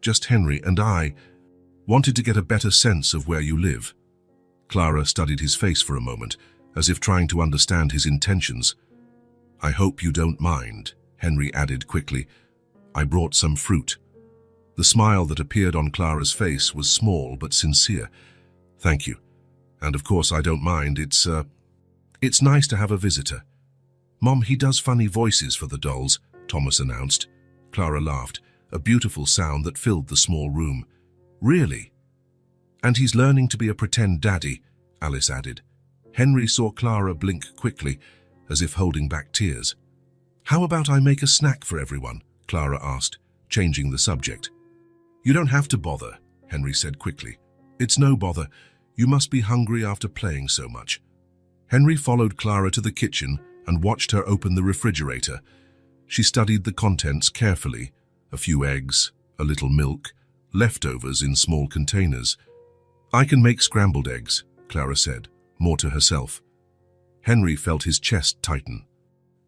Just Henry and I wanted to get a better sense of where you live. Clara studied his face for a moment, as if trying to understand his intentions. I hope you don't mind, Henry added quickly. I brought some fruit. The smile that appeared on Clara's face was small but sincere. Thank you. And of course I don't mind. It's nice to have a visitor. Mom, he does funny voices for the dolls, Thomas announced. Clara laughed, a beautiful sound that filled the small room. Really? And he's learning to be a pretend daddy, Alice added. Henry saw Clara blink quickly, as if holding back tears. How about I make a snack for everyone? Clara asked, changing the subject. You don't have to bother, Henry said quickly. It's no bother. You must be hungry after playing so much. Henry followed Clara to the kitchen and watched her open the refrigerator. She studied the contents carefully. A few eggs, a little milk, leftovers in small containers. I can make scrambled eggs, Clara said, more to herself. Henry felt his chest tighten.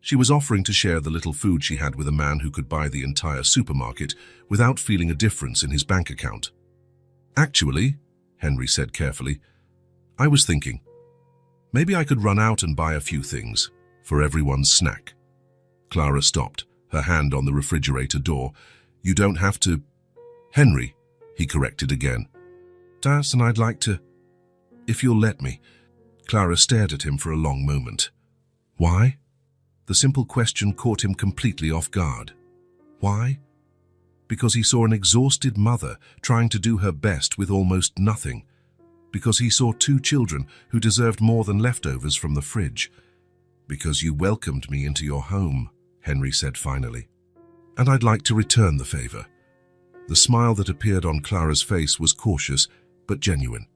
She was offering to share the little food she had with a man who could buy the entire supermarket without feeling a difference in his bank account. Actually, Henry said carefully, I was thinking, maybe I could run out and buy a few things for everyone's snack. Clara stopped, her hand on the refrigerator door. You don't have to... Henry, he corrected again. Das, and I'd like to... If you'll let me. Clara stared at him for a long moment. Why? The simple question caught him completely off guard. Why? Because he saw an exhausted mother trying to do her best with almost nothing. Because he saw two children who deserved more than leftovers from the fridge. Because you welcomed me into your home, Henry said finally. And I'd like to return the favor. The smile that appeared on Clara's face was cautious, but genuine.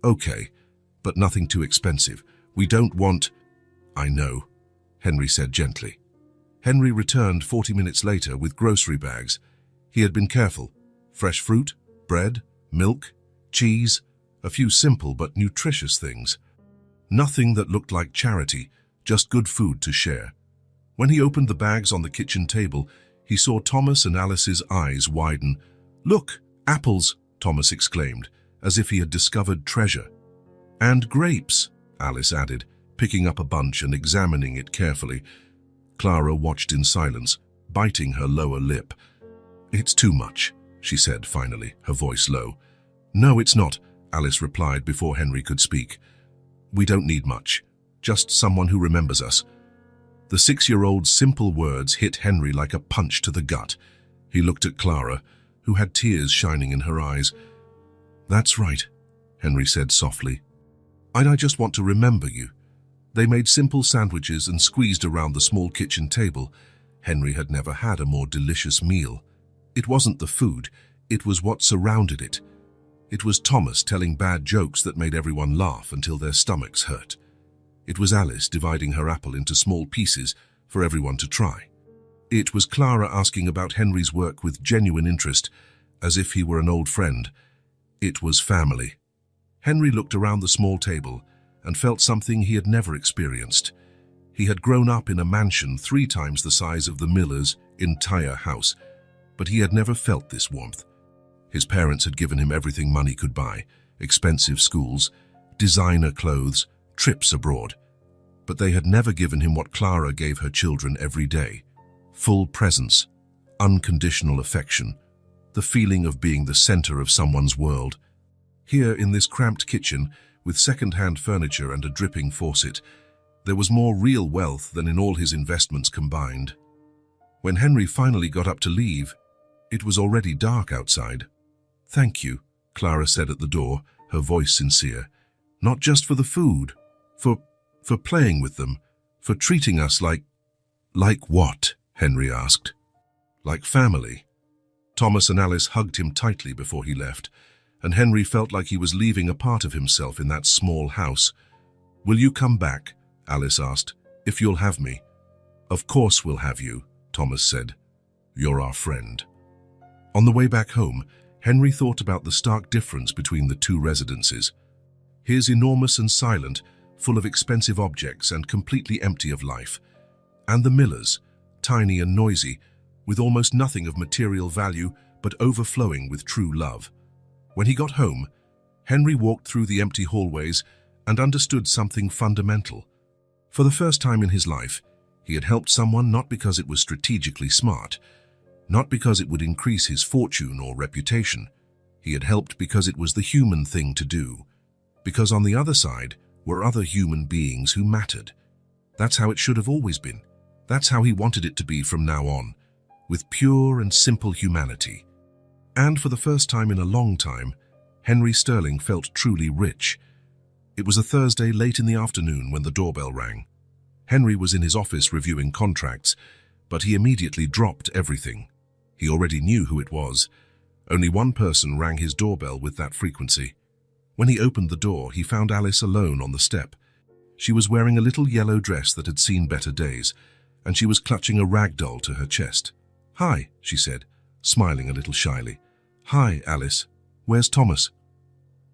Okay, but nothing too expensive. We don't want... I know, Henry said gently. Henry returned 40 minutes later with grocery bags. He had been careful. Fresh fruit, bread, milk, cheese, a few simple but nutritious things. Nothing that looked like charity, just good food to share. When he opened the bags on the kitchen table, he saw Thomas and Alice's eyes widen. Look, apples, Thomas exclaimed, as if he had discovered treasure. And grapes, Alice added, picking up a bunch and examining it carefully. Clara watched in silence, biting her lower lip. It's too much, she said finally, her voice low. No, it's not, Alice replied before Henry could speak. We don't need much, just someone who remembers us. The 6-year-old's simple words hit Henry like a punch to the gut. He looked at Clara, who had tears shining in her eyes. That's right, Henry said softly. I just want to remember you. They made simple sandwiches and squeezed around the small kitchen table. Henry had never had a more delicious meal. It wasn't the food, it was what surrounded it. It was Thomas telling bad jokes that made everyone laugh until their stomachs hurt. It was Alice dividing her apple into small pieces for everyone to try. It was Clara asking about Henry's work with genuine interest, as if he were an old friend. It was family. Henry looked around the small table and felt something he had never experienced. He had grown up in a mansion 3 times the size of the miller's entire house, but he had never felt this warmth. His parents had given him everything money could buy, expensive schools, designer clothes, trips abroad. But they had never given him what Clara gave her children every day. Full presence, unconditional affection, the feeling of being the center of someone's world. Here in this cramped kitchen, with second-hand furniture and a dripping faucet, there was more real wealth than in all his investments combined. When Henry finally got up to leave, it was already dark outside. Thank you, Clara said at the door, her voice sincere. Not just for the food, for playing with them, for treating us like... Like what? Henry asked. Like family. Thomas and Alice hugged him tightly before he left, and Henry felt like he was leaving a part of himself in that small house. Will you come back? Alice asked. If you'll have me. Of course we'll have you, Thomas said. You're our friend. On the way back home, Henry thought about the stark difference between the 2 residences. His enormous and silent, full of expensive objects and completely empty of life. And the miller's, tiny and noisy, with almost nothing of material value but overflowing with true love. When he got home, Henry walked through the empty hallways and understood something fundamental. For the first time in his life, he had helped someone not because it was strategically smart, not because it would increase his fortune or reputation. He had helped because it was the human thing to do, because on the other side were other human beings who mattered. That's how it should have always been. That's how he wanted it to be from now on, with pure and simple humanity. And for the first time in a long time, Henry Sterling felt truly rich. It was a Thursday late in the afternoon when the doorbell rang. Henry was in his office reviewing contracts, but he immediately dropped everything. He already knew who it was. Only one person rang his doorbell with that frequency. When he opened the door, he found Alice alone on the step. She was wearing a little yellow dress that had seen better days, and she was clutching a rag doll to her chest. "Hi," she said, smiling a little shyly. "Hi, Alice. Where's Thomas?"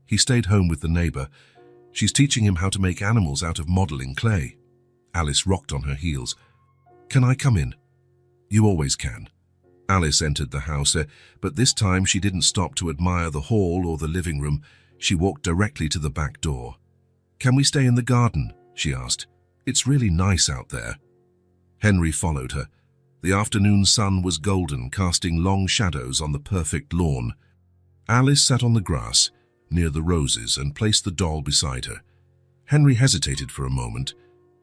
"He stayed home with the neighbor. She's teaching him how to make animals out of modeling clay." Alice rocked on her heels. "Can I come in?" "You always can." Alice entered the house, but this time she didn't stop to admire the hall or the living room. She walked directly to the back door. "Can we stay in the garden?" she asked. "It's really nice out there." Henry followed her. The afternoon sun was golden, casting long shadows on the perfect lawn. Alice sat on the grass, near the roses, and placed the doll beside her. Henry hesitated for a moment.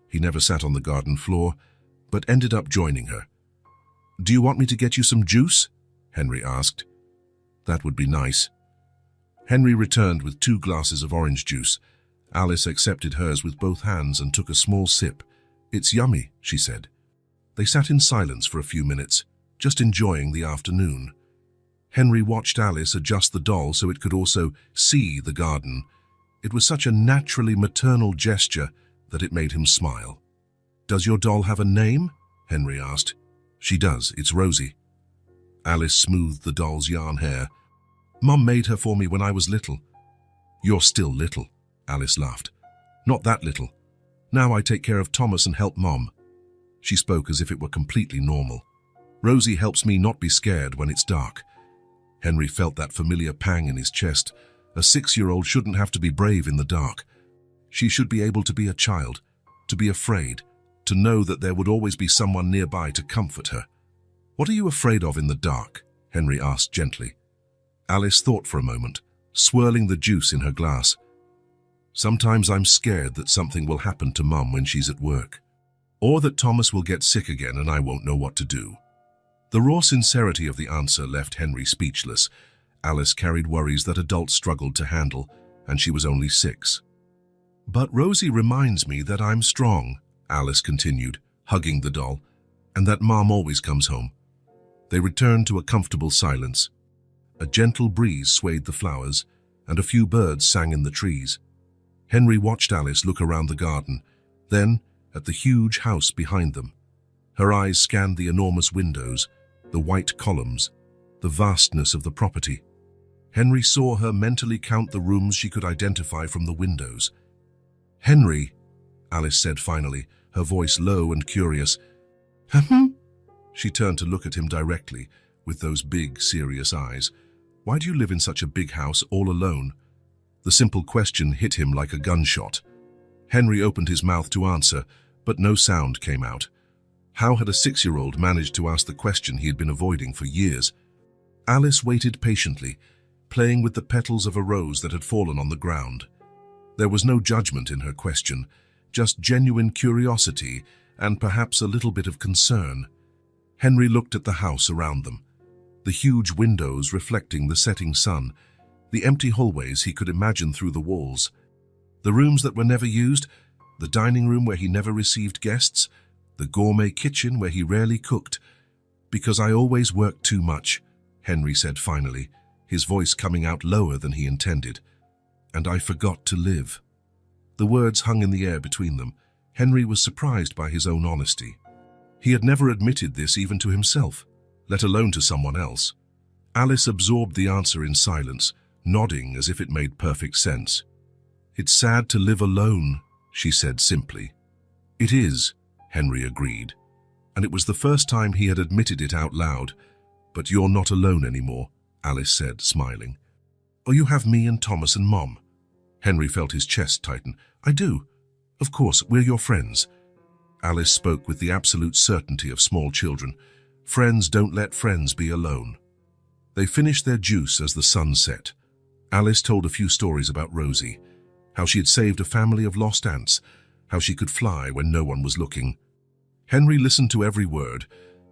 He never sat on the garden floor, but ended up joining her. "Do you want me to get you some juice?" Henry asked. "That would be nice." Henry returned with 2 glasses of orange juice. Alice accepted hers with both hands and took a small sip. "It's yummy," she said. They sat in silence for a few minutes, just enjoying the afternoon. Henry watched Alice adjust the doll so it could also see the garden. It was such a naturally maternal gesture that it made him smile. "Does your doll have a name?" Henry asked. "She does. It's Rosie." Alice smoothed the doll's yarn hair. "Mom made her for me when I was little." "You're still little," Alice laughed. "Not that little. Now I take care of Thomas and help Mom." She spoke as if it were completely normal. "Rosie helps me not be scared when it's dark." Henry felt that familiar pang in his chest. A 6-year-old shouldn't have to be brave in the dark. She should be able to be a child, to be afraid, to know that there would always be someone nearby to comfort her. "What are you afraid of in the dark?" Henry asked gently. Alice thought for a moment, swirling the juice in her glass. "Sometimes I'm scared that something will happen to Mum when she's at work. Or that Thomas will get sick again and I won't know what to do." The raw sincerity of the answer left Henry speechless. Alice carried worries that adults struggled to handle, and she was only 6. "But Rosie reminds me that I'm strong," Alice continued, hugging the doll, "and that Mom always comes home." They returned to a comfortable silence. A gentle breeze swayed the flowers, and a few birds sang in the trees. Henry watched Alice look around the garden, then at the huge house behind them. Her eyes scanned the enormous windows, the white columns, the vastness of the property. Henry saw her mentally count the rooms she could identify from the windows. "Henry," Alice said finally, her voice low and curious. She turned to look at him directly, with those big, serious eyes. "Why do you live in such a big house all alone?" The simple question hit him like a gunshot. Henry opened his mouth to answer, but no sound came out. How had a 6-year-old managed to ask the question he had been avoiding for years? Alice waited patiently, playing with the petals of a rose that had fallen on the ground. There was no judgment in her question, just genuine curiosity and perhaps a little bit of concern. Henry looked at the house around them, the huge windows reflecting the setting sun, the empty hallways he could imagine through the walls, the rooms that were never used, the dining room where he never received guests, the gourmet kitchen where he rarely cooked. "Because I always worked too much," Henry said finally, his voice coming out lower than he intended. "And I forgot to live." The words hung in the air between them. Henry was surprised by his own honesty. He had never admitted this even to himself, let alone to someone else. Alice absorbed the answer in silence, nodding as if it made perfect sense. "It's sad to live alone," she said simply. "It is," Henry agreed. and it was the first time he had admitted it out loud. "But you're not alone anymore," Alice said, smiling. "Oh, you have me and Thomas and Mom." Henry felt his chest tighten. "I do. Of course, we're your friends." Alice spoke with the absolute certainty of small children. Friends don't let friends be alone. They finished their juice as the sun set. Alice told a few stories about Rosie, how she had saved a family of lost ants, how she could fly when no one was looking. Henry listened to every word,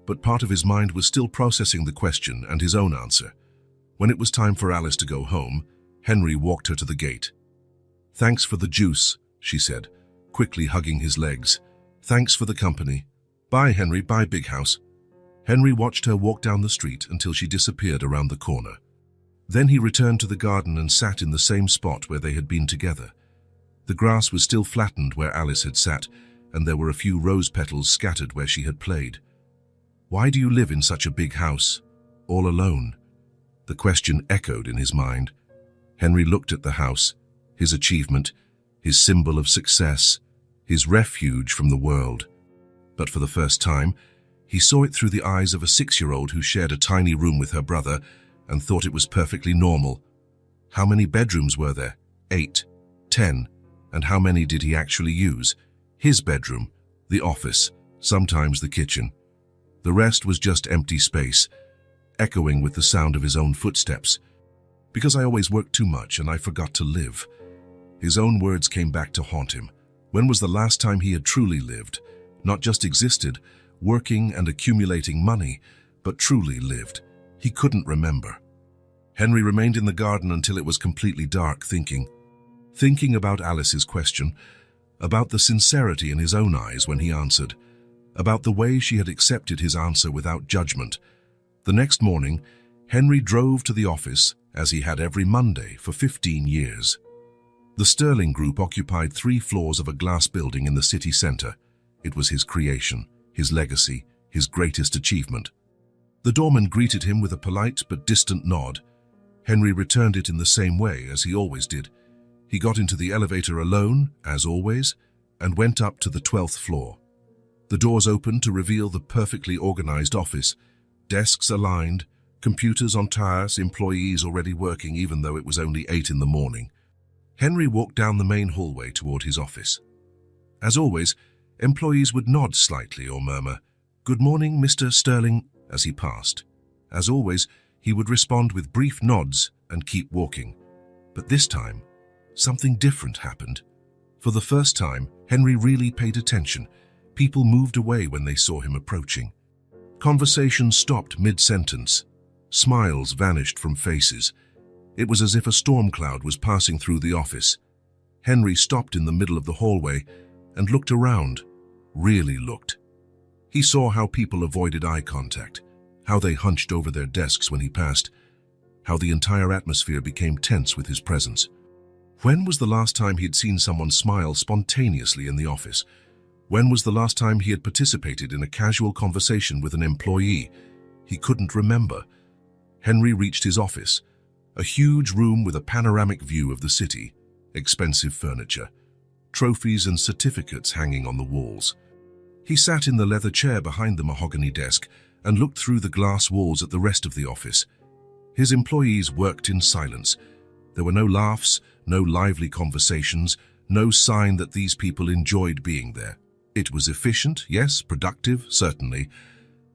but part of his mind was still processing the question and his own answer. When it was time for Alice to go home, Henry walked her to the gate. "Thanks for the juice," she said, quickly hugging his legs. "Thanks for the company. Bye, Henry, bye, Big House." Henry watched her walk down the street until she disappeared around the corner. Then he returned to the garden and sat in the same spot where they had been together. The grass was still flattened where Alice had sat, and there were a few rose petals scattered where she had played. "Why do you live in such a big house, all alone?" The question echoed in his mind. Henry looked at the house, his achievement, his symbol of success, his refuge from the world. But for the first time, he saw it through the eyes of a 6-year-old who shared a tiny room with her brother and thought it was perfectly normal. How many bedrooms were there? 8, 10. And how many did he actually use? His bedroom, the office, sometimes the kitchen. The rest was just empty space, echoing with the sound of his own footsteps. "Because I always worked too much and I forgot to live." His own words came back to haunt him. When was the last time he had truly lived? Not just existed, working and accumulating money, but truly lived. He couldn't remember. Henry remained in the garden until it was completely dark, thinking about Alice's question, about the sincerity in his own eyes when he answered, about the way she had accepted his answer without judgment. The next morning, Henry drove to the office, as he had every Monday for 15 years. The Sterling Group occupied 3 floors of a glass building in the city center. It was his creation, his legacy, his greatest achievement. The doorman greeted him with a polite but distant nod. Henry returned it in the same way as he always did. He got into the elevator alone, as always, and went up to the 12th floor. The doors opened to reveal the perfectly organized office. Desks aligned, computers on tires, employees already working even though it was only 8 in the morning. Henry walked down the main hallway toward his office. As always, employees would nod slightly or murmur, "Good morning, Mr. Sterling," as he passed. As always, he would respond with brief nods and keep walking. But this time, something different happened. For the first time, Henry really paid attention. People moved away when they saw him approaching. Conversations stopped mid-sentence. Smiles vanished from faces. It was as if a storm cloud was passing through the office. Henry stopped in the middle of the hallway and looked around, really looked. He saw how people avoided eye contact, how they hunched over their desks when he passed, how the entire atmosphere became tense with his presence. When was the last time he had seen someone smile spontaneously in the office? When was the last time he had participated in a casual conversation with an employee? He couldn't remember. Henry reached his office, a huge room with a panoramic view of the city, expensive furniture, trophies and certificates hanging on the walls. He sat in the leather chair behind the mahogany desk and looked through the glass walls at the rest of the office. His employees worked in silence. There were no laughs, no lively conversations, no sign that these people enjoyed being there. It was efficient, yes, productive, certainly,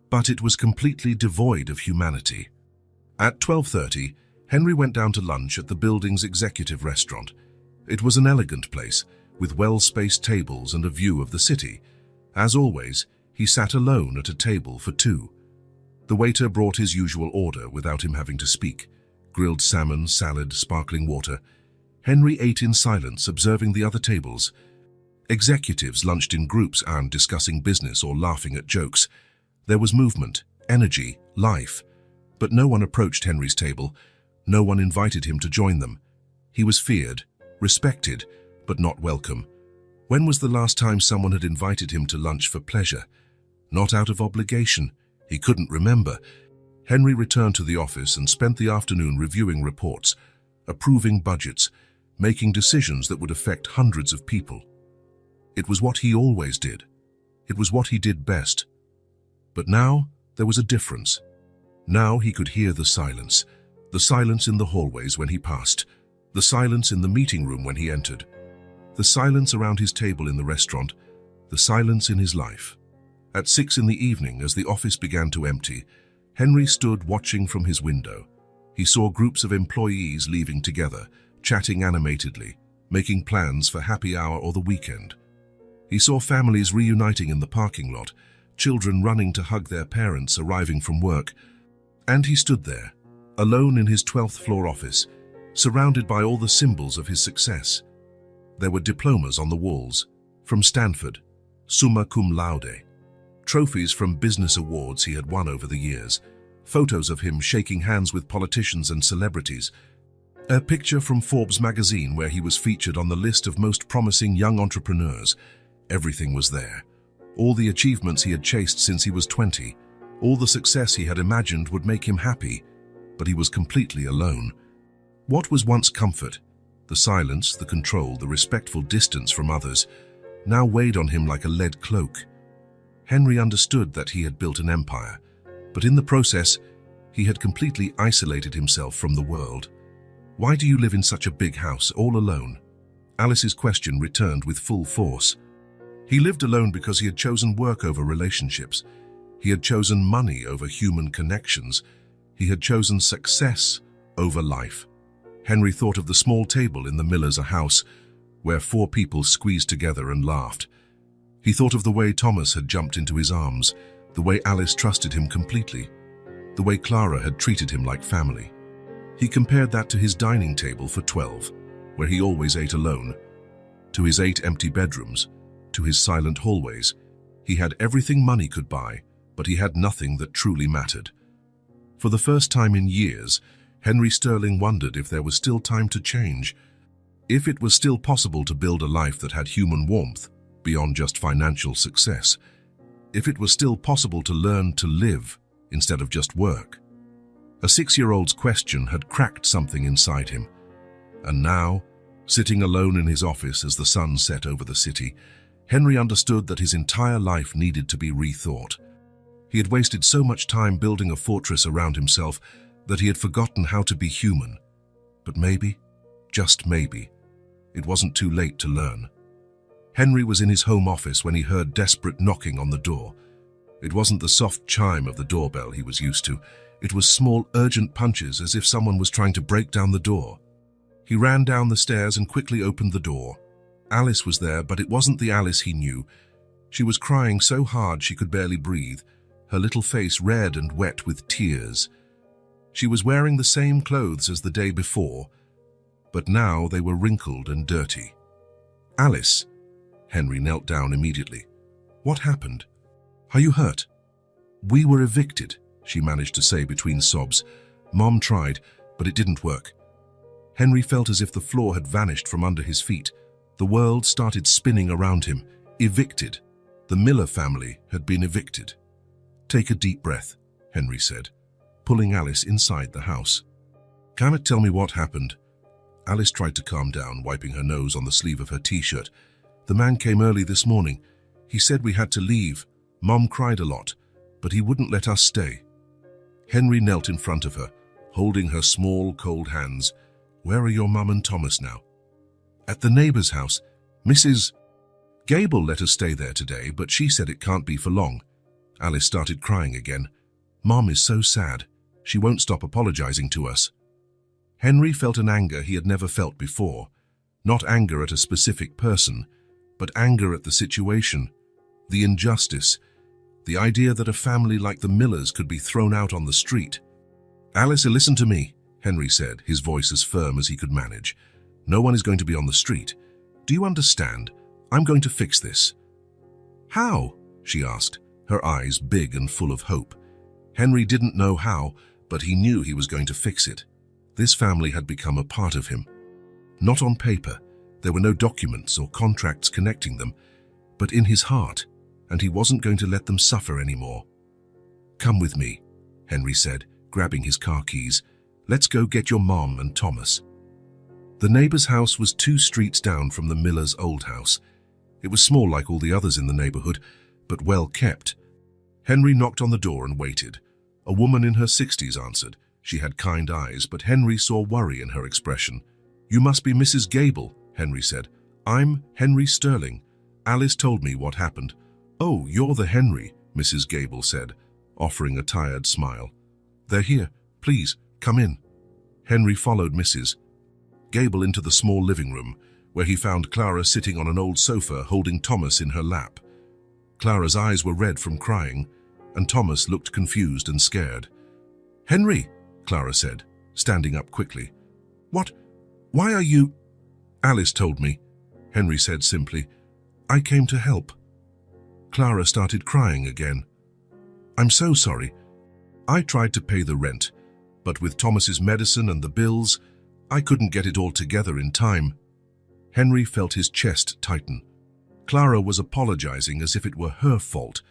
but it was completely devoid of humanity. At 12:30, Henry went down to lunch at the building's executive restaurant. It was an elegant place, with well-spaced tables and a view of the city. As always, he sat alone at a table for 2. The waiter brought his usual order without him having to speak. Grilled salmon, salad, sparkling water. Henry ate in silence, observing the other tables. Executives lunched in groups and discussing business or laughing at jokes. There was movement, energy, life. But no one approached Henry's table. No one invited him to join them. He was feared, respected, but not welcome. When was the last time someone had invited him to lunch for pleasure? Not out of obligation. He couldn't remember. Henry returned to the office and spent the afternoon reviewing reports, approving budgets, making decisions that would affect hundreds of people. It was what he always did. It was what he did best. But now there was a difference. Now he could hear the silence in the hallways when he passed, the silence in the meeting room when he entered, the silence around his table in the restaurant, the silence in his life. At 6 in the evening, as the office began to empty, Henry stood watching from his window. He saw groups of employees leaving together, chatting animatedly, making plans for happy hour or the weekend. He saw families reuniting in the parking lot, children running to hug their parents arriving from work, and he stood there, alone in his 12th floor office, surrounded by all the symbols of his success. There were diplomas on the walls, from Stanford, summa cum laude, trophies from business awards he had won over the years, photos of him shaking hands with politicians and celebrities, a picture from Forbes magazine where he was featured on the list of most promising young entrepreneurs. Everything was there. All the achievements he had chased since he was 20, all the success he had imagined would make him happy, but he was completely alone. What was once comfort, the silence, the control, the respectful distance from others, now weighed on him like a lead cloak. Henry understood that he had built an empire, but in the process, he had completely isolated himself from the world. "Why do you live in such a big house, all alone?" Alice's question returned with full force. He lived alone because he had chosen work over relationships. He had chosen money over human connections. He had chosen success over life. Henry thought of the small table in the Miller's house, where 4 people squeezed together and laughed. He thought of the way Thomas had jumped into his arms, the way Alice trusted him completely, the way Clara had treated him like family. He compared that to his dining table for 12, where he always ate alone, to his 8 empty bedrooms, to his silent hallways. He had everything money could buy, but he had nothing that truly mattered. For the first time in years, Henry Sterling wondered if there was still time to change, if it was still possible to build a life that had human warmth beyond just financial success, if it was still possible to learn to live instead of just work. A 6-year-old's question had cracked something inside him, and now, sitting alone in his office as the sun set over the city, Henry understood that his entire life needed to be rethought. He had wasted so much time building a fortress around himself that he had forgotten how to be human. But maybe, just maybe, it wasn't too late to learn. Henry was in his home office when he heard desperate knocking on the door. It wasn't the soft chime of the doorbell he was used to. It was small, urgent punches, as if someone was trying to break down the door. He ran down the stairs and quickly opened the door. Alice was there, but it wasn't the Alice he knew. She was crying so hard she could barely breathe, her little face red and wet with tears. She was wearing the same clothes as the day before, but now they were wrinkled and dirty. "Alice." Henry knelt down immediately. "What happened? Are you hurt?" "We were evicted," she managed to say between sobs. "Mom tried, but it didn't work." Henry felt as if the floor had vanished from under his feet. The world started spinning around him. Evicted. The Miller family had been evicted. "Take a deep breath," Henry said, pulling Alice inside the house. "Can you tell me what happened?" Alice tried to calm down, wiping her nose on the sleeve of her t-shirt. "The man came early this morning. He said we had to leave. Mom cried a lot, but he wouldn't let us stay." Henry knelt in front of her, holding her small, cold hands. "Where are your mum and Thomas now?" "At the neighbor's house. Mrs. Gable let us stay there today, but she said it can't be for long." Alice started crying again. "Mom is so sad. She won't stop apologizing to us." Henry felt an anger he had never felt before. Not anger at a specific person, but anger at the situation, the injustice, the idea that a family like the Millers could be thrown out on the street. "Alice, listen to me," Henry said, his voice as firm as he could manage. "No one is going to be on the street. Do you understand? I'm going to fix this." "How?" she asked, her eyes big and full of hope. Henry didn't know how, but he knew he was going to fix it. This family had become a part of him. Not on paper, there were no documents or contracts connecting them, but in his heart, and he wasn't going to let them suffer anymore. "Come with me," Henry said, grabbing his car keys. "Let's go get your mom and Thomas." The neighbor's house was 2 streets down from the Miller's old house. It was small like all the others in the neighborhood, but well kept. Henry knocked on the door and waited. A woman in her 60s answered. She had kind eyes, but Henry saw worry in her expression. "You must be Mrs. Gable," Henry said. "I'm Henry Sterling. Alice told me what happened." "Oh, you're the Henry," Mrs. Gable said, offering a tired smile. "They're here. Please, come in." Henry followed Mrs. Gable into the small living room, where he found Clara sitting on an old sofa holding Thomas in her lap. Clara's eyes were red from crying, and Thomas looked confused and scared. "Henry," Clara said, standing up quickly. "What? Why are you—" "Alice told me," Henry said simply. "I came to help." Clara started crying again. "I'm so sorry. I tried to pay the rent, but with Thomas's medicine and the bills, I couldn't get it all together in time." Henry felt his chest tighten. Clara was apologizing as if it were her fault,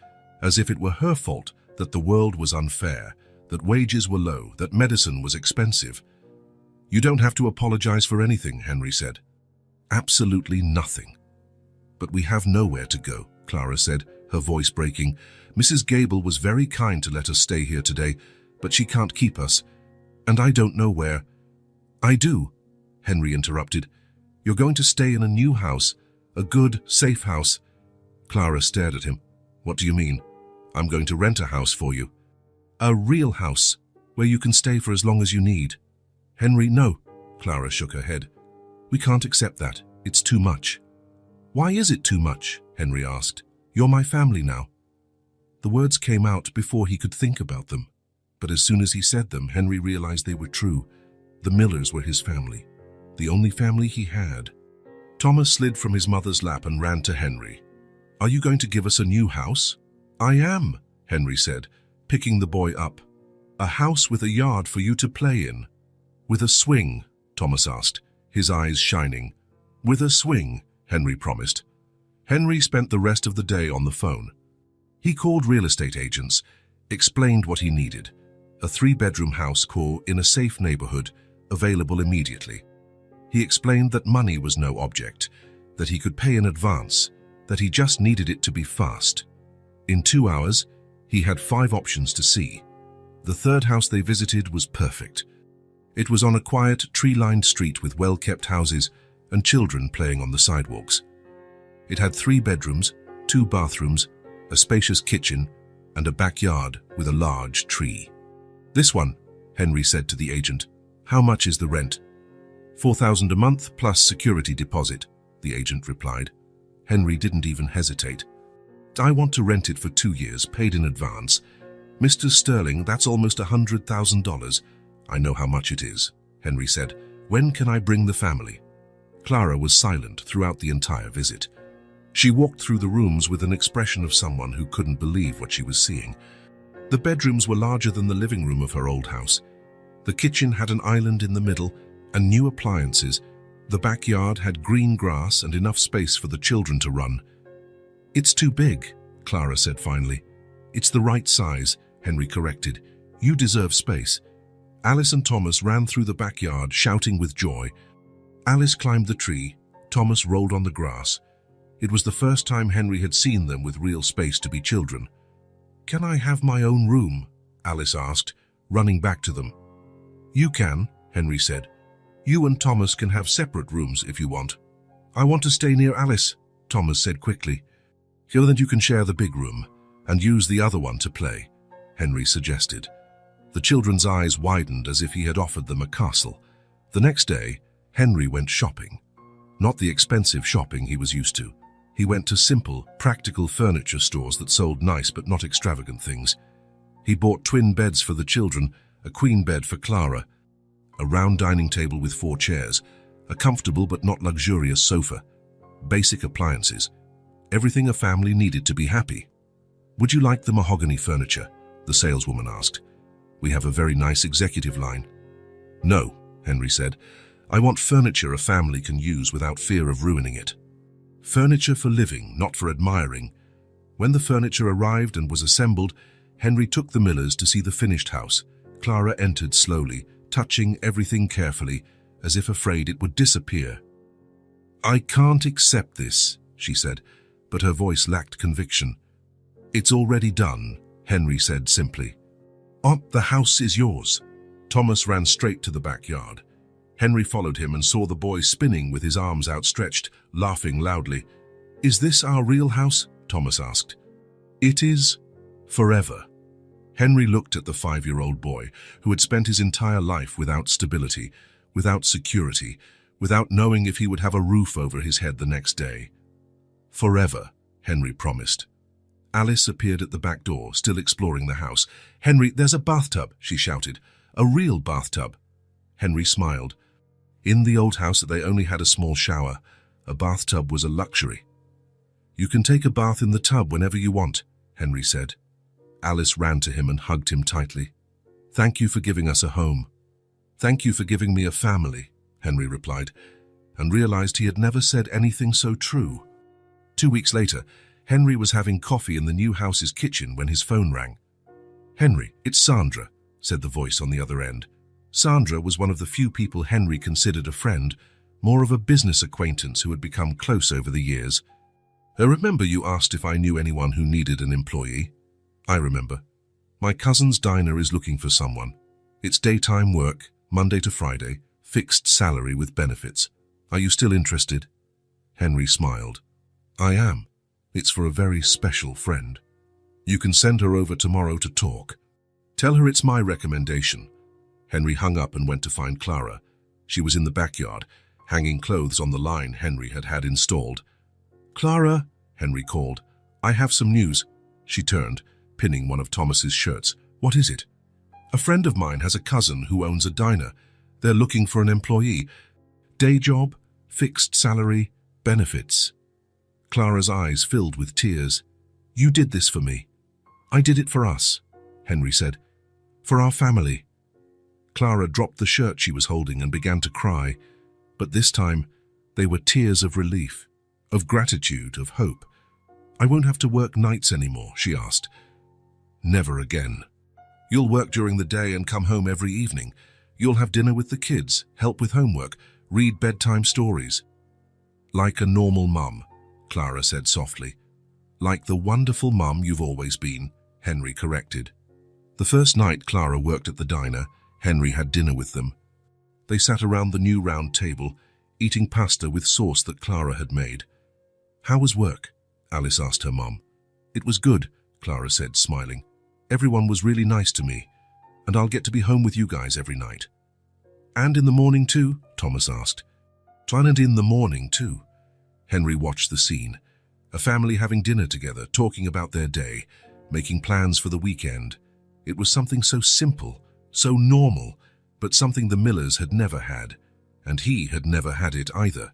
that the world was unfair, that wages were low, that medicine was expensive. "You don't have to apologize for anything," Henry said. "Absolutely nothing." "But we have nowhere to go," Clara said, her voice breaking. "Mrs. Gable was very kind to let us stay here today, but she can't keep us, and I don't know where—" "I do," Henry interrupted. "You're going to stay in a new house, a good, safe house." Clara stared at him. "What do you mean?" "I'm going to rent a house for you." "A real house, where you can stay for as long as you need." "Henry, no." Clara shook her head. "We can't accept that. It's too much." "Why is it too much?" Henry asked. "You're my family now." The words came out before he could think about them. But as soon as he said them, Henry realized they were true. The Millers were his family, the only family he had. Thomas slid from his mother's lap and ran to Henry. "Are you going to give us a new house?" "I am," Henry said, picking the boy up. "A house with a yard for you to play in." "With a swing?" Thomas asked, his eyes shining. "With a swing," Henry promised. Henry spent the rest of the day on the phone. He called real estate agents, explained what he needed. A 3-bedroom house core in a safe neighborhood, available immediately. He explained that money was no object, that he could pay in advance, that he just needed it to be fast. In 2 hours, he had 5 options to see. The third house they visited was perfect. It was on a quiet, tree-lined street with well-kept houses and children playing on the sidewalks. It had 3 bedrooms, 2 bathrooms, a spacious kitchen, and a backyard with a large tree. "This one," Henry said to the agent. "How much is the rent?" $4,000 a month plus security deposit, the agent replied. Henry didn't even hesitate. "I want to rent it for 2 years, paid in advance. Mr. Sterling, that's almost $100,000. "I know how much it is," Henry said. "When can I bring the family?" Clara was silent throughout the entire visit. She walked through the rooms with an expression of someone who couldn't believe what she was seeing. The bedrooms were larger than the living room of her old house. The kitchen had an island in the middle and new appliances. The backyard had green grass and enough space for the children to run. "It's too big," Clara said finally. "It's the right size," Henry corrected. "You deserve space." Alice and Thomas ran through the backyard, shouting with joy. Alice climbed the tree. Thomas rolled on the grass. It was the first time Henry had seen them with real space to be children. "Can I have my own room?" Alice asked, running back to them. "You can," Henry said. "You and Thomas can have separate rooms if you want." "I want to stay near Alice," Thomas said quickly. "So that you can share the big room and use the other one to play," Henry suggested. The children's eyes widened as if he had offered them a castle. The next day, Henry went shopping. Not the expensive shopping he was used to. He went to simple, practical furniture stores that sold nice but not extravagant things. He bought twin beds for the children, a queen bed for Clara, a round dining table with 4 chairs, a comfortable but not luxurious sofa, basic appliances, everything a family needed to be happy. "Would you like the mahogany furniture?" the saleswoman asked. "We have a very nice executive line." "No," Henry said. "I want furniture a family can use without fear of ruining it. Furniture for living, not for admiring." When the furniture arrived and was assembled, Henry took the Millers to see the finished house. Clara entered slowly, touching everything carefully, as if afraid it would disappear. "I can't accept this," she said, but her voice lacked conviction. "It's already done," Henry said simply. "Oh, the house is yours." Thomas ran straight to the backyard. Henry followed him and saw the boy spinning with his arms outstretched, laughing loudly. "Is this our real house?" Thomas asked. "It is, forever." Henry looked at the 5-year-old boy who had spent his entire life without stability, without security, without knowing if he would have a roof over his head the next day. "Forever," Henry promised. Alice appeared at the back door, still exploring the house. "Henry, there's a bathtub," she shouted. "A real bathtub." Henry smiled. In the old house, they only had a small shower. A bathtub was a luxury. "You can take a bath in the tub whenever you want," Henry said. Alice ran to him and hugged him tightly. "Thank you for giving us a home." "Thank you for giving me a family," Henry replied, and realized he had never said anything so true. 2 weeks later, Henry was having coffee in the new house's kitchen when his phone rang. "Henry, it's Sandra," said the voice on the other end. Sandra was one of the few people Henry considered a friend, more of a business acquaintance who had become close over the years. "I remember you asked if I knew anyone who needed an employee." "I remember. My cousin's diner is looking for someone. It's daytime work, Monday to Friday, fixed salary with benefits. Are you still interested?" Henry smiled. "I am. It's for a very special friend. You can send her over tomorrow to talk. Tell her it's my recommendation." Henry hung up and went to find Clara. She was in the backyard, hanging clothes on the line Henry had had installed. "Clara," Henry called, "I have some news." She turned, pinning one of Thomas's shirts. "What is it?" "A friend of mine has a cousin who owns a diner. They're looking for an employee. Day job, fixed salary, benefits." Clara's eyes filled with tears. "You did this for me." "I did it for us," Henry said. "For our family." Clara dropped the shirt she was holding and began to cry, but this time they were tears of relief, of gratitude, of hope. "I won't have to work nights anymore," she asked. "Never again. You'll work during the day and come home every evening. You'll have dinner with the kids, help with homework, read bedtime stories." "Like a normal mum," Clara said softly. "Like the wonderful mum you've always been," Henry corrected. The first night Clara worked at the diner, Henry had dinner with them. They sat around the new round table, eating pasta with sauce that Clara had made. "How was work?" Alice asked her mum. "It was good," Clara said, smiling. "Everyone was really nice to me, and I'll get to be home with you guys every night." "And in the morning too?" Thomas asked. "And in the morning too." Henry watched the scene. A family having dinner together, talking about their day, making plans for the weekend. It was something so simple, so normal, but something the Millers had never had, and he had never had it either.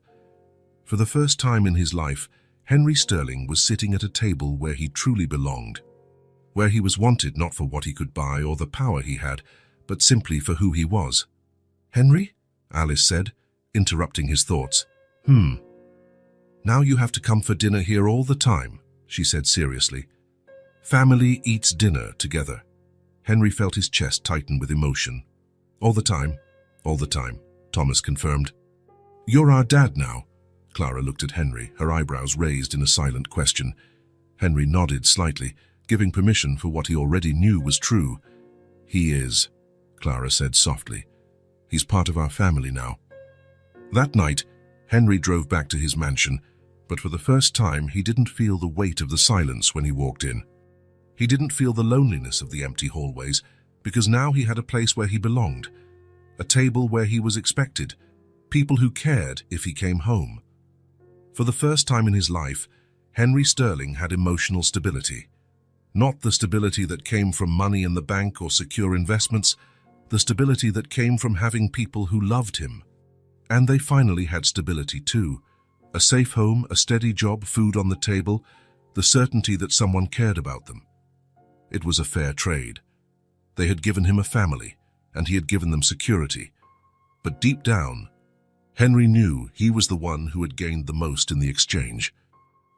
For the first time in his life, Henry Sterling was sitting at a table where he truly belonged, where he was wanted not for what he could buy or the power he had, but simply for who he was. "Henry?" Alice said, interrupting his thoughts. "Now you have to come for dinner here all the time," she said seriously. "Family eats dinner together." Henry felt his chest tighten with emotion. "All the time, Thomas confirmed. "You're our dad now." Clara looked at Henry, her eyebrows raised in a silent question. Henry nodded slightly, giving permission for what he already knew was true. "He is," Clara said softly. "He's part of our family now." That night, Henry drove back to his mansion, but for the first time he didn't feel the weight of the silence when he walked in. He didn't feel the loneliness of the empty hallways, because now he had a place where he belonged, a table where he was expected, people who cared if he came home. For the first time in his life, Henry Sterling had emotional stability. Not the stability that came from money in the bank or secure investments, the stability that came from having people who loved him. And they finally had stability too. A safe home, a steady job, food on the table, the certainty that someone cared about them. It was a fair trade. They had given him a family, and he had given them security. But deep down, Henry knew he was the one who had gained the most in the exchange.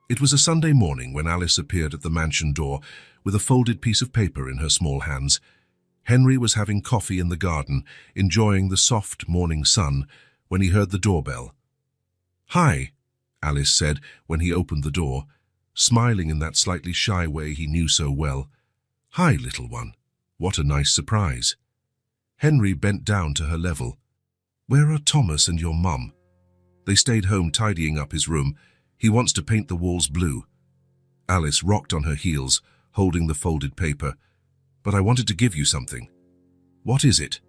It was a Sunday morning when Alice appeared at the mansion door with a folded piece of paper in her small hands. Henry was having coffee in the garden, enjoying the soft morning sun, when he heard the doorbell. "Hi," Alice said when he opened the door, smiling in that slightly shy way he knew so well. "Hi, little one. What a nice surprise." Henry bent down to her level. "Where are Thomas and your mum?" "They stayed home tidying up his room. He wants to paint the walls blue." Alice rocked on her heels, holding the folded paper. "But I wanted to give you something." "What is it?"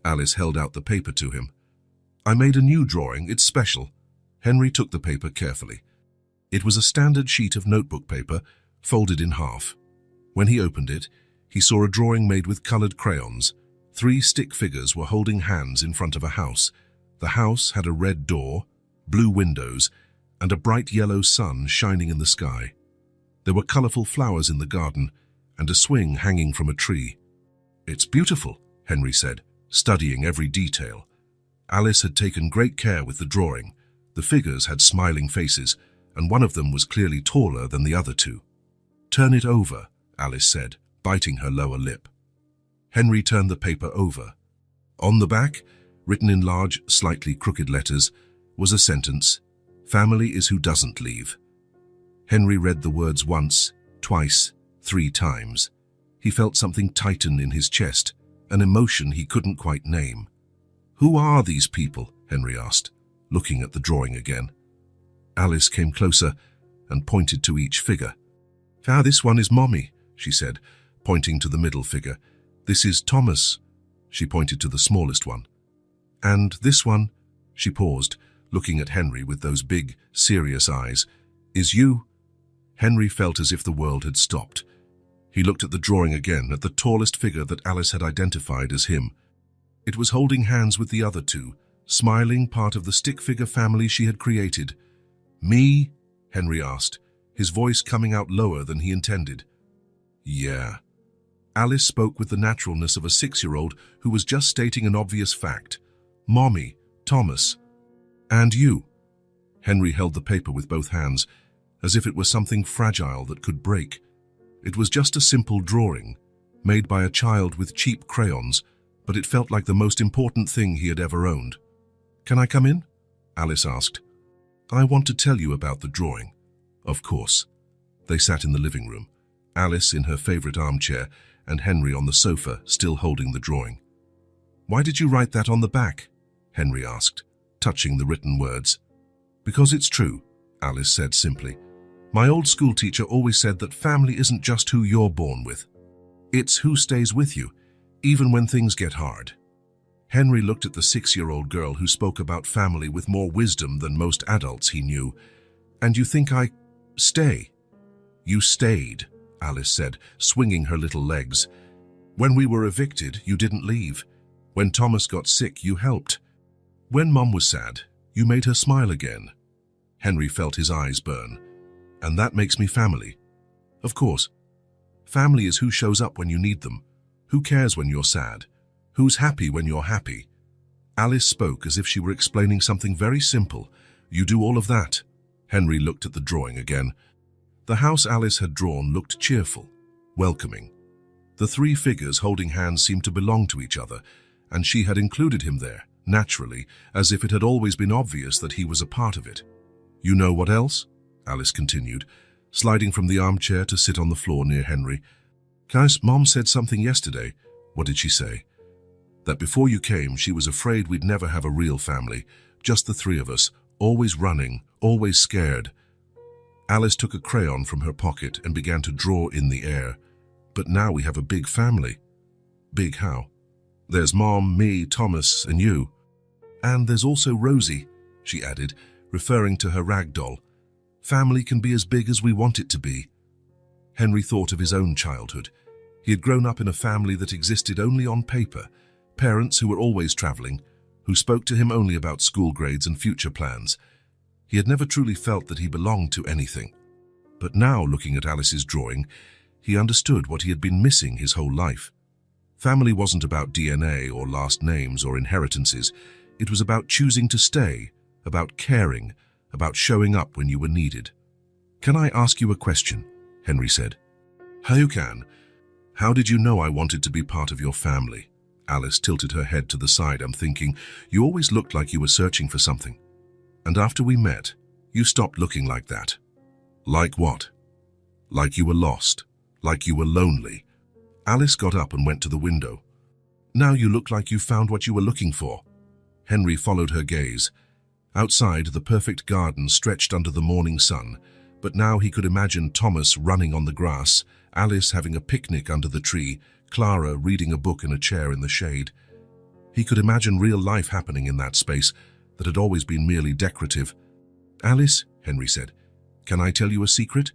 Alice held out the paper to him. "I made a new drawing. It's special." Henry took the paper carefully. It was a standard sheet of notebook paper, folded in half. When he opened it, he saw a drawing made with colored crayons. 3 stick figures were holding hands in front of a house. The house had a red door, blue windows, and a bright yellow sun shining in the sky. There were colorful flowers in the garden, and a swing hanging from a tree. "It's beautiful," Henry said, studying every detail. Alice had taken great care with the drawing. The figures had smiling faces, and one of them was clearly taller than the other 2. "Turn it over," Alice said, biting her lower lip. Henry turned the paper over. On the back, written in large, slightly crooked letters, was a sentence: "Family is who doesn't leave." Henry read the words once, twice, 3 times. He felt something tighten in his chest, an emotion he couldn't quite name. "Who are these people?" Henry asked, looking at the drawing again. Alice came closer and pointed to each figure. This one is Mommy," she said, pointing to the middle figure. "This is Thomas." She pointed to the smallest one. "And this one," she paused, looking at Henry with those big, serious eyes, "is you." Henry felt as if the world had stopped. He looked at the drawing again, at the tallest figure that Alice had identified as him. It was holding hands with the other 2, smiling, part of the stick figure family she had created. "Me?" Henry asked, his voice coming out lower than he intended. "Yeah." Alice spoke with the naturalness of a 6-year-old who was just stating an obvious fact. "Mommy, Thomas." "And you?" Henry held the paper with both hands, as if it were something fragile that could break. It was just a simple drawing, made by a child with cheap crayons, but it felt like the most important thing he had ever owned. "Can I come in?" Alice asked. "I want to tell you about the drawing." "Of course." They sat in the living room, Alice in her favorite armchair and Henry on the sofa, still holding the drawing. "Why did you write that on the back?" Henry asked, touching the written words. "Because it's true," Alice said simply. "My old school teacher always said that family isn't just who you're born with. It's who stays with you, even when things get hard." Henry looked at the 6-year-old girl who spoke about family with more wisdom than most adults he knew. "And you think I stay?" "You stayed," Alice said, swinging her little legs. "When we were evicted, you didn't leave. When Thomas got sick, you helped. When Mum was sad, you made her smile again." Henry felt his eyes burn. "And that makes me family." "Of course. Family is who shows up when you need them, who cares when you're sad, who's happy when you're happy." Alice spoke as if she were explaining something very simple. "You do all of that." Henry looked at the drawing again. The house Alice had drawn looked cheerful, welcoming. The 3 figures holding hands seemed to belong to each other, and she had included him there, naturally, as if it had always been obvious that he was a part of it. "You know what else?" Alice continued, sliding from the armchair to sit on the floor near Henry. "Guys, Mom said something yesterday." "What did she say?" "That before you came, she was afraid we'd never have a real family, just the 3 of us, always running, always scared." Alice took a crayon from her pocket and began to draw in the air. "But now we have a big family." "Big how?" "There's Mom, me, Thomas, and you. And there's also Rosie," she added, referring to her rag doll. "Family can be as big as we want it to be." Henry thought of his own childhood. He had grown up in a family that existed only on paper, parents who were always traveling, who spoke to him only about school grades and future plans. He had never truly felt that he belonged to anything. But now, looking at Alice's drawing, he understood what he had been missing his whole life. Family wasn't about DNA or last names or inheritances. It was about choosing to stay, about caring, about showing up when you were needed. "Can I ask you a question?" Henry said. "You can. How did you know I wanted to be part of your family?" Alice tilted her head to the side. "I'm thinking, you always looked like you were searching for something. And after we met, you stopped looking like that." "Like what?" "Like you were lost, like you were lonely." Alice got up and went to the window. "Now you look like you found what you were looking for." Henry followed her gaze. Outside, the perfect garden stretched under the morning sun, but now he could imagine Thomas running on the grass, Alice having a picnic under the tree, Clara reading a book in a chair in the shade. He could imagine real life happening in that space that had always been merely decorative. "Alice," Henry said, "can I tell you a secret?"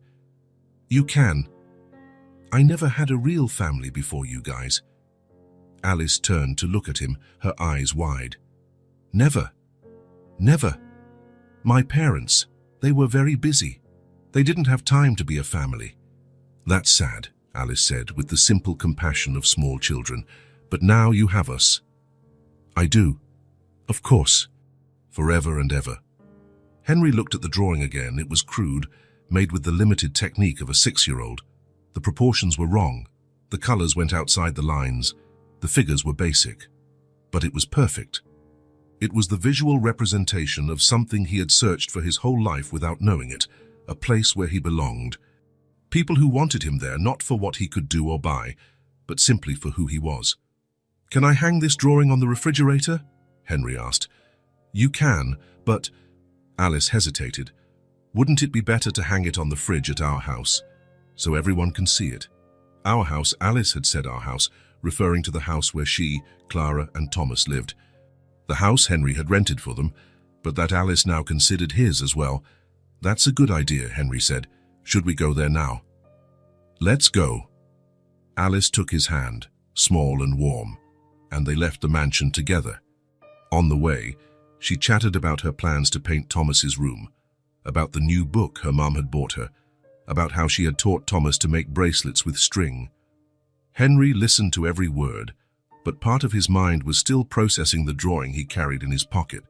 "You can. I never had a real family before you guys." Alice turned to look at him, her eyes wide. "Never. Never. My parents, they were very busy. They didn't have time to be a family." "That's sad," Alice said with the simple compassion of small children. "But now you have us." "I do. Of course. Forever and ever." Henry looked at the drawing again. It was crude, made with the limited technique of a 6-year-old. The proportions were wrong. The colors went outside the lines. The figures were basic. But it was perfect. It was the visual representation of something he had searched for his whole life without knowing it, a place where he belonged. People who wanted him there, not for what he could do or buy, but simply for who he was. "Can I hang this drawing on the refrigerator?" Henry asked. "You can, but—" Alice hesitated. "Wouldn't it be better to hang it on the fridge at our house, so everyone can see it?" Our house, Alice had said our house, referring to the house where she, Clara, and Thomas lived. The house Henry had rented for them, but that Alice now considered his as well. "That's a good idea," Henry said. "Should we go there now?" "Let's go." Alice took his hand, small and warm, and they left the mansion together. On the way, she chatted about her plans to paint Thomas's room, about the new book her mum had bought her, about how she had taught Thomas to make bracelets with string. Henry listened to every word, but part of his mind was still processing the drawing he carried in his pocket.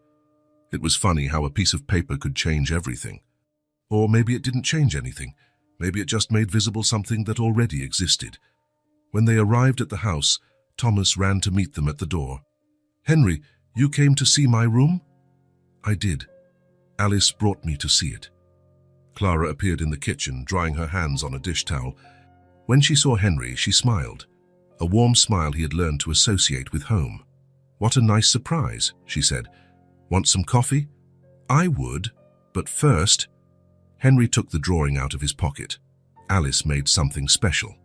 It was funny how a piece of paper could change everything. Or maybe it didn't change anything. Maybe it just made visible something that already existed. When they arrived at the house, Thomas ran to meet them at the door. "Henry, you came to see my room?" "I did. Alice brought me to see it." Clara appeared in the kitchen, drying her hands on a dish towel. When she saw Henry, she smiled, a warm smile he had learned to associate with home. "What a nice surprise," she said. "Want some coffee?" "I would, but first—" Henry took the drawing out of his pocket. Alice made something special.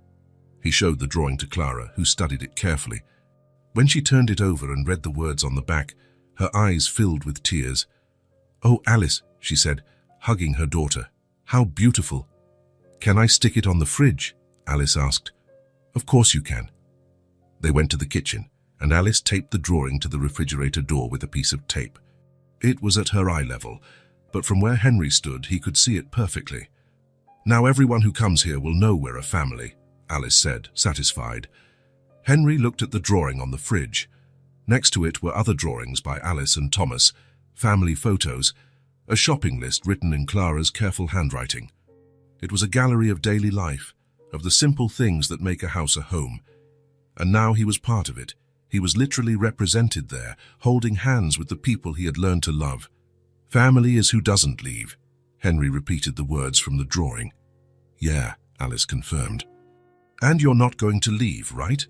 He showed the drawing to Clara, who studied it carefully. When she turned it over and read the words on the back, her eyes filled with tears. "Oh, Alice," she said, hugging her daughter. "How beautiful." "Can I stick it on the fridge?" Alice asked. "Of course you can." They went to the kitchen, and Alice taped the drawing to the refrigerator door with a piece of tape. It was at her eye level, but from where Henry stood, he could see it perfectly. "Now everyone who comes here will know we're a family," Alice said, satisfied. Henry looked at the drawing on the fridge. Next to it were other drawings by Alice and Thomas, family photos, a shopping list written in Clara's careful handwriting. It was a gallery of daily life, of the simple things that make a house a home. And now he was part of it. He was literally represented there, holding hands with the people he had learned to love. "Family is who doesn't leave," Henry repeated the words from the drawing. "Yeah," Alice confirmed. "And you're not going to leave, right?"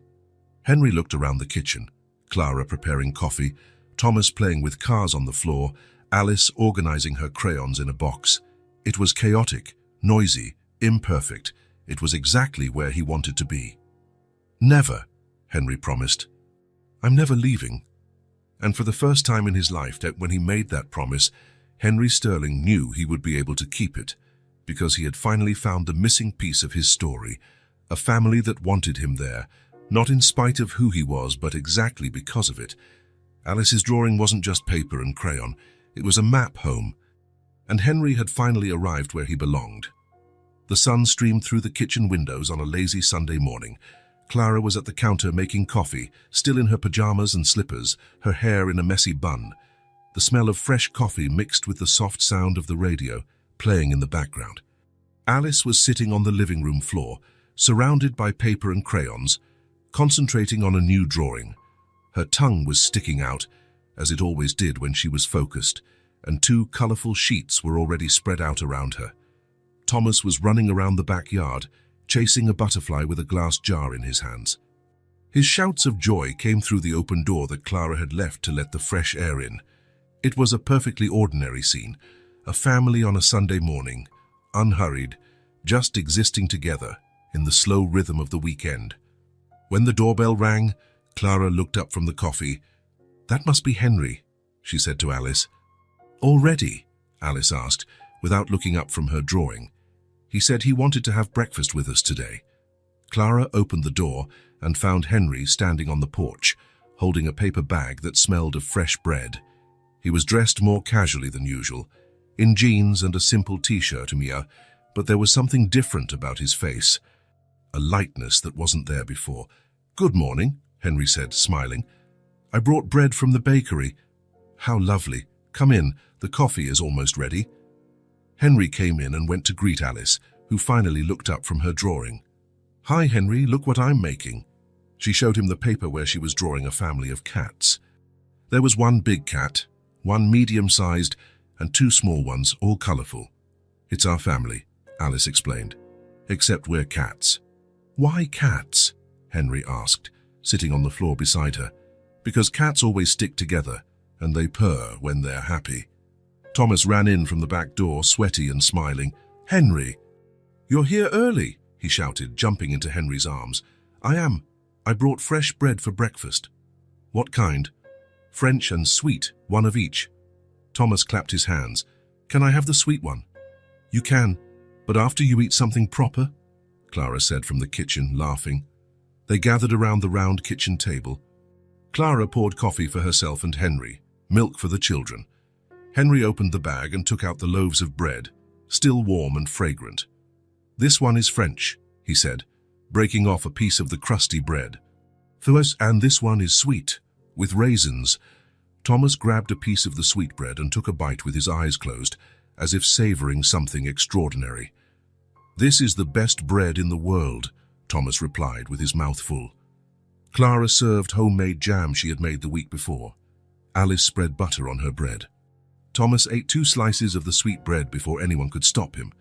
Henry looked around the kitchen, Clara preparing coffee, Thomas playing with cars on the floor, Alice organizing her crayons in a box. It was chaotic, noisy, imperfect. It was exactly where he wanted to be. "Never," Henry promised. "I'm never leaving." And for the first time in his life, when he made that promise, Henry Sterling knew he would be able to keep it, because he had finally found the missing piece of his story, a family that wanted him there, not in spite of who he was, but exactly because of it. Alice's drawing wasn't just paper and crayon, it was a map home, and Henry had finally arrived where he belonged. The sun streamed through the kitchen windows on a lazy Sunday morning. Clara was at the counter making coffee, still in her pajamas and slippers, her hair in a messy bun. The smell of fresh coffee mixed with the soft sound of the radio, playing in the background. Alice was sitting on the living room floor, surrounded by paper and crayons, concentrating on a new drawing. Her tongue was sticking out, as it always did when she was focused, and 2 colorful sheets were already spread out around her. Thomas was running around the backyard, chasing a butterfly with a glass jar in his hands. His shouts of joy came through the open door that Clara had left to let the fresh air in. It was a perfectly ordinary scene, a family on a Sunday morning, unhurried, just existing together in the slow rhythm of the weekend. When the doorbell rang, Clara looked up from the coffee. "That must be Henry," she said to Alice. "Already?" Alice asked, without looking up from her drawing. "He said he wanted to have breakfast with us today." Clara opened the door and found Henry standing on the porch, holding a paper bag that smelled of fresh bread. He was dressed more casually than usual, in jeans and a simple t-shirt, but there was something different about his face, a lightness that wasn't there before. "Good morning," Henry said, smiling. "I brought bread from the bakery." "How lovely. Come in, the coffee is almost ready." Henry came in and went to greet Alice, who finally looked up from her drawing. "Hi, Henry, look what I'm making." She showed him the paper where she was drawing a family of cats. There was one big cat, one medium-sized, and two small ones, all colorful. "It's our family," Alice explained. "Except we're cats." "Why cats?" Henry asked, sitting on the floor beside her. "Because cats always stick together, and they purr when they're happy." Thomas ran in from the back door, sweaty and smiling. "Henry, you're here early," he shouted, jumping into Henry's arms. "I am. I brought fresh bread for breakfast." "What kind?" "French and sweet, one of each." Thomas clapped his hands. "Can I have the sweet one?" "You can, but after you eat something proper," Clara said from the kitchen, laughing. They gathered around the round kitchen table. Clara poured coffee for herself and Henry, milk for the children. Henry opened the bag and took out the loaves of bread, still warm and fragrant. "This one is French," he said, breaking off a piece of the crusty bread. "And this one is sweet, with raisins." Thomas grabbed a piece of the sweet bread and took a bite with his eyes closed, as if savoring something extraordinary. "This is the best bread in the world," Thomas replied with his mouth full. Clara served homemade jam she had made the week before. Alice spread butter on her bread. Thomas ate 2 slices of the sweet bread before anyone could stop him.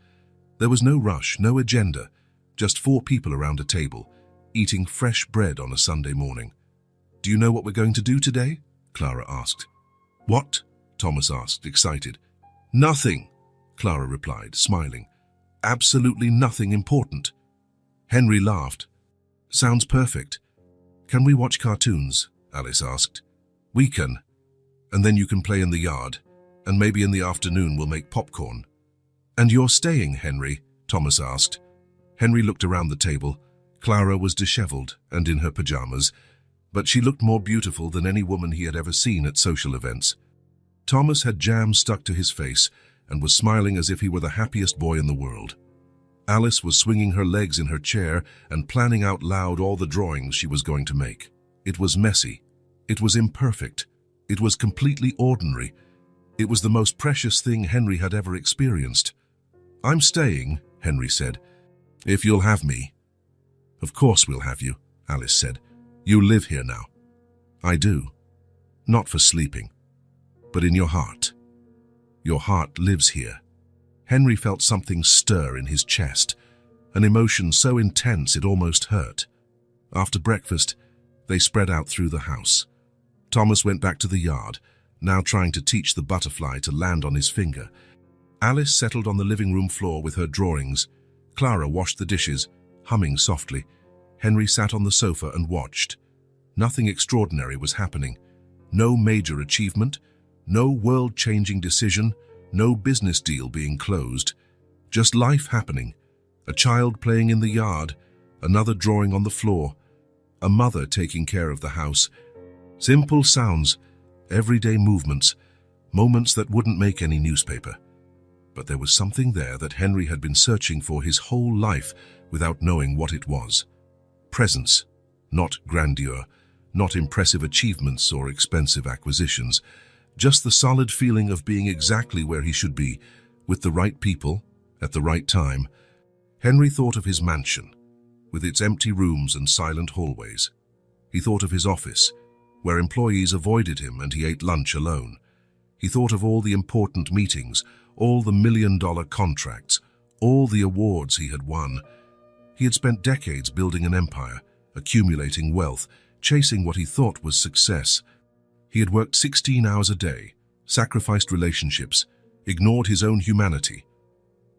There was no rush, no agenda, just 4 people around a table, eating fresh bread on a Sunday morning. "Do you know what we're going to do today?" Clara asked. "What?" Thomas asked, excited. "Nothing," Clara replied, smiling. "Absolutely nothing important." Henry laughed. "Sounds perfect. Can we watch cartoons?" Alice asked. "We can. And then you can play in the yard, and maybe in the afternoon we'll make popcorn." "And you're staying, Henry?" Thomas asked. Henry looked around the table. Clara was disheveled and in her pajamas, but she looked more beautiful than any woman he had ever seen at social events. Thomas had jam stuck to his face and was smiling as if he were the happiest boy in the world. Alice was swinging her legs in her chair and planning out loud all the drawings she was going to make. It was messy. It was imperfect. It was completely ordinary. It was the most precious thing Henry had ever experienced. "I'm staying," Henry said, "if you'll have me." "Of course we'll have you," Alice said. "You live here now." "I do. Not for sleeping, but in your heart. Your heart lives here." Henry felt something stir in his chest, an emotion so intense it almost hurt. After breakfast, they spread out through the house. Thomas went back to the yard, now trying to teach the butterfly to land on his finger. Alice settled on the living room floor with her drawings. Clara washed the dishes, humming softly. Henry sat on the sofa and watched. Nothing extraordinary was happening. No major achievement, no world-changing decision, no business deal being closed. Just life happening. A child playing in the yard, another drawing on the floor, a mother taking care of the house. Simple sounds, everyday movements, moments that wouldn't make any newspaper. But there was something there that Henry had been searching for his whole life without knowing what it was. Presence, not grandeur, not impressive achievements or expensive acquisitions, just the solid feeling of being exactly where he should be, with the right people, at the right time. Henry thought of his mansion, with its empty rooms and silent hallways. He thought of his office, where employees avoided him and he ate lunch alone. He thought of all the important meetings, all the million-dollar contracts, all the awards he had won. He had spent decades building an empire, accumulating wealth, chasing what he thought was success. He had worked 16 hours a day, sacrificed relationships, ignored his own humanity.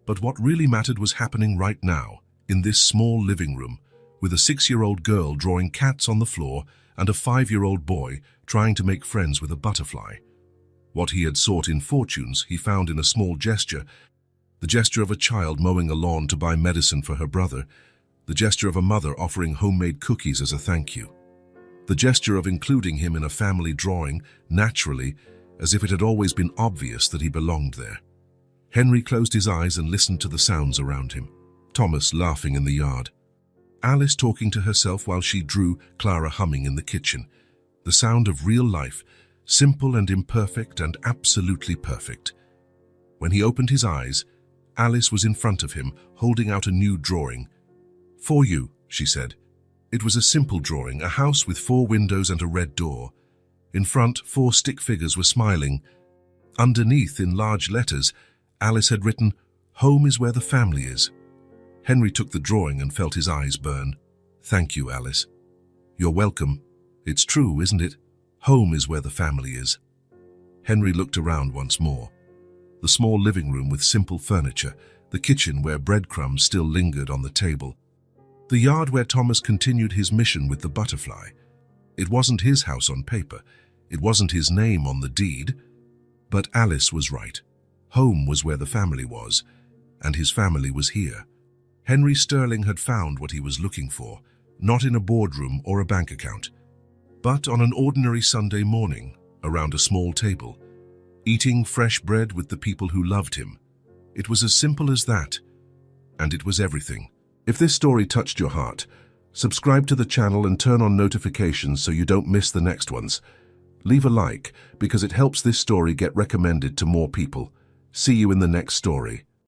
But what really mattered was happening right now, in this small living room, with a 6-year-old girl drawing cats on the floor and a 5-year-old boy trying to make friends with a butterfly. What he had sought in fortunes, he found in a small gesture, the gesture of a child mowing a lawn to buy medicine for her brother, the gesture of a mother offering homemade cookies as a thank you, the gesture of including him in a family drawing, naturally, as if it had always been obvious that he belonged there. Henry closed his eyes and listened to the sounds around him. Thomas laughing in the yard, Alice talking to herself while she drew, Clara humming in the kitchen. The sound of real life, simple and imperfect and absolutely perfect. When he opened his eyes, Alice was in front of him, holding out a new drawing. "For you," she said. It was a simple drawing, a house with 4 windows and a red door. In front, 4 stick figures were smiling. Underneath, in large letters, Alice had written, "Home is where the family is." Henry took the drawing and felt his eyes burn. "Thank you, Alice." "You're welcome. It's true, isn't it? Home is where the family is." Henry looked around once more. The small living room with simple furniture, the kitchen where breadcrumbs still lingered on the table, the yard where Thomas continued his mission with the butterfly. It wasn't his house on paper. It wasn't his name on the deed. But Alice was right. Home was where the family was, and his family was here. Henry Sterling had found what he was looking for, not in a boardroom or a bank account, but on an ordinary Sunday morning, around a small table, eating fresh bread with the people who loved him. It was as simple as that, and it was everything. If this story touched your heart, subscribe to the channel and turn on notifications so you don't miss the next ones. Leave a like, because it helps this story get recommended to more people. See you in the next story.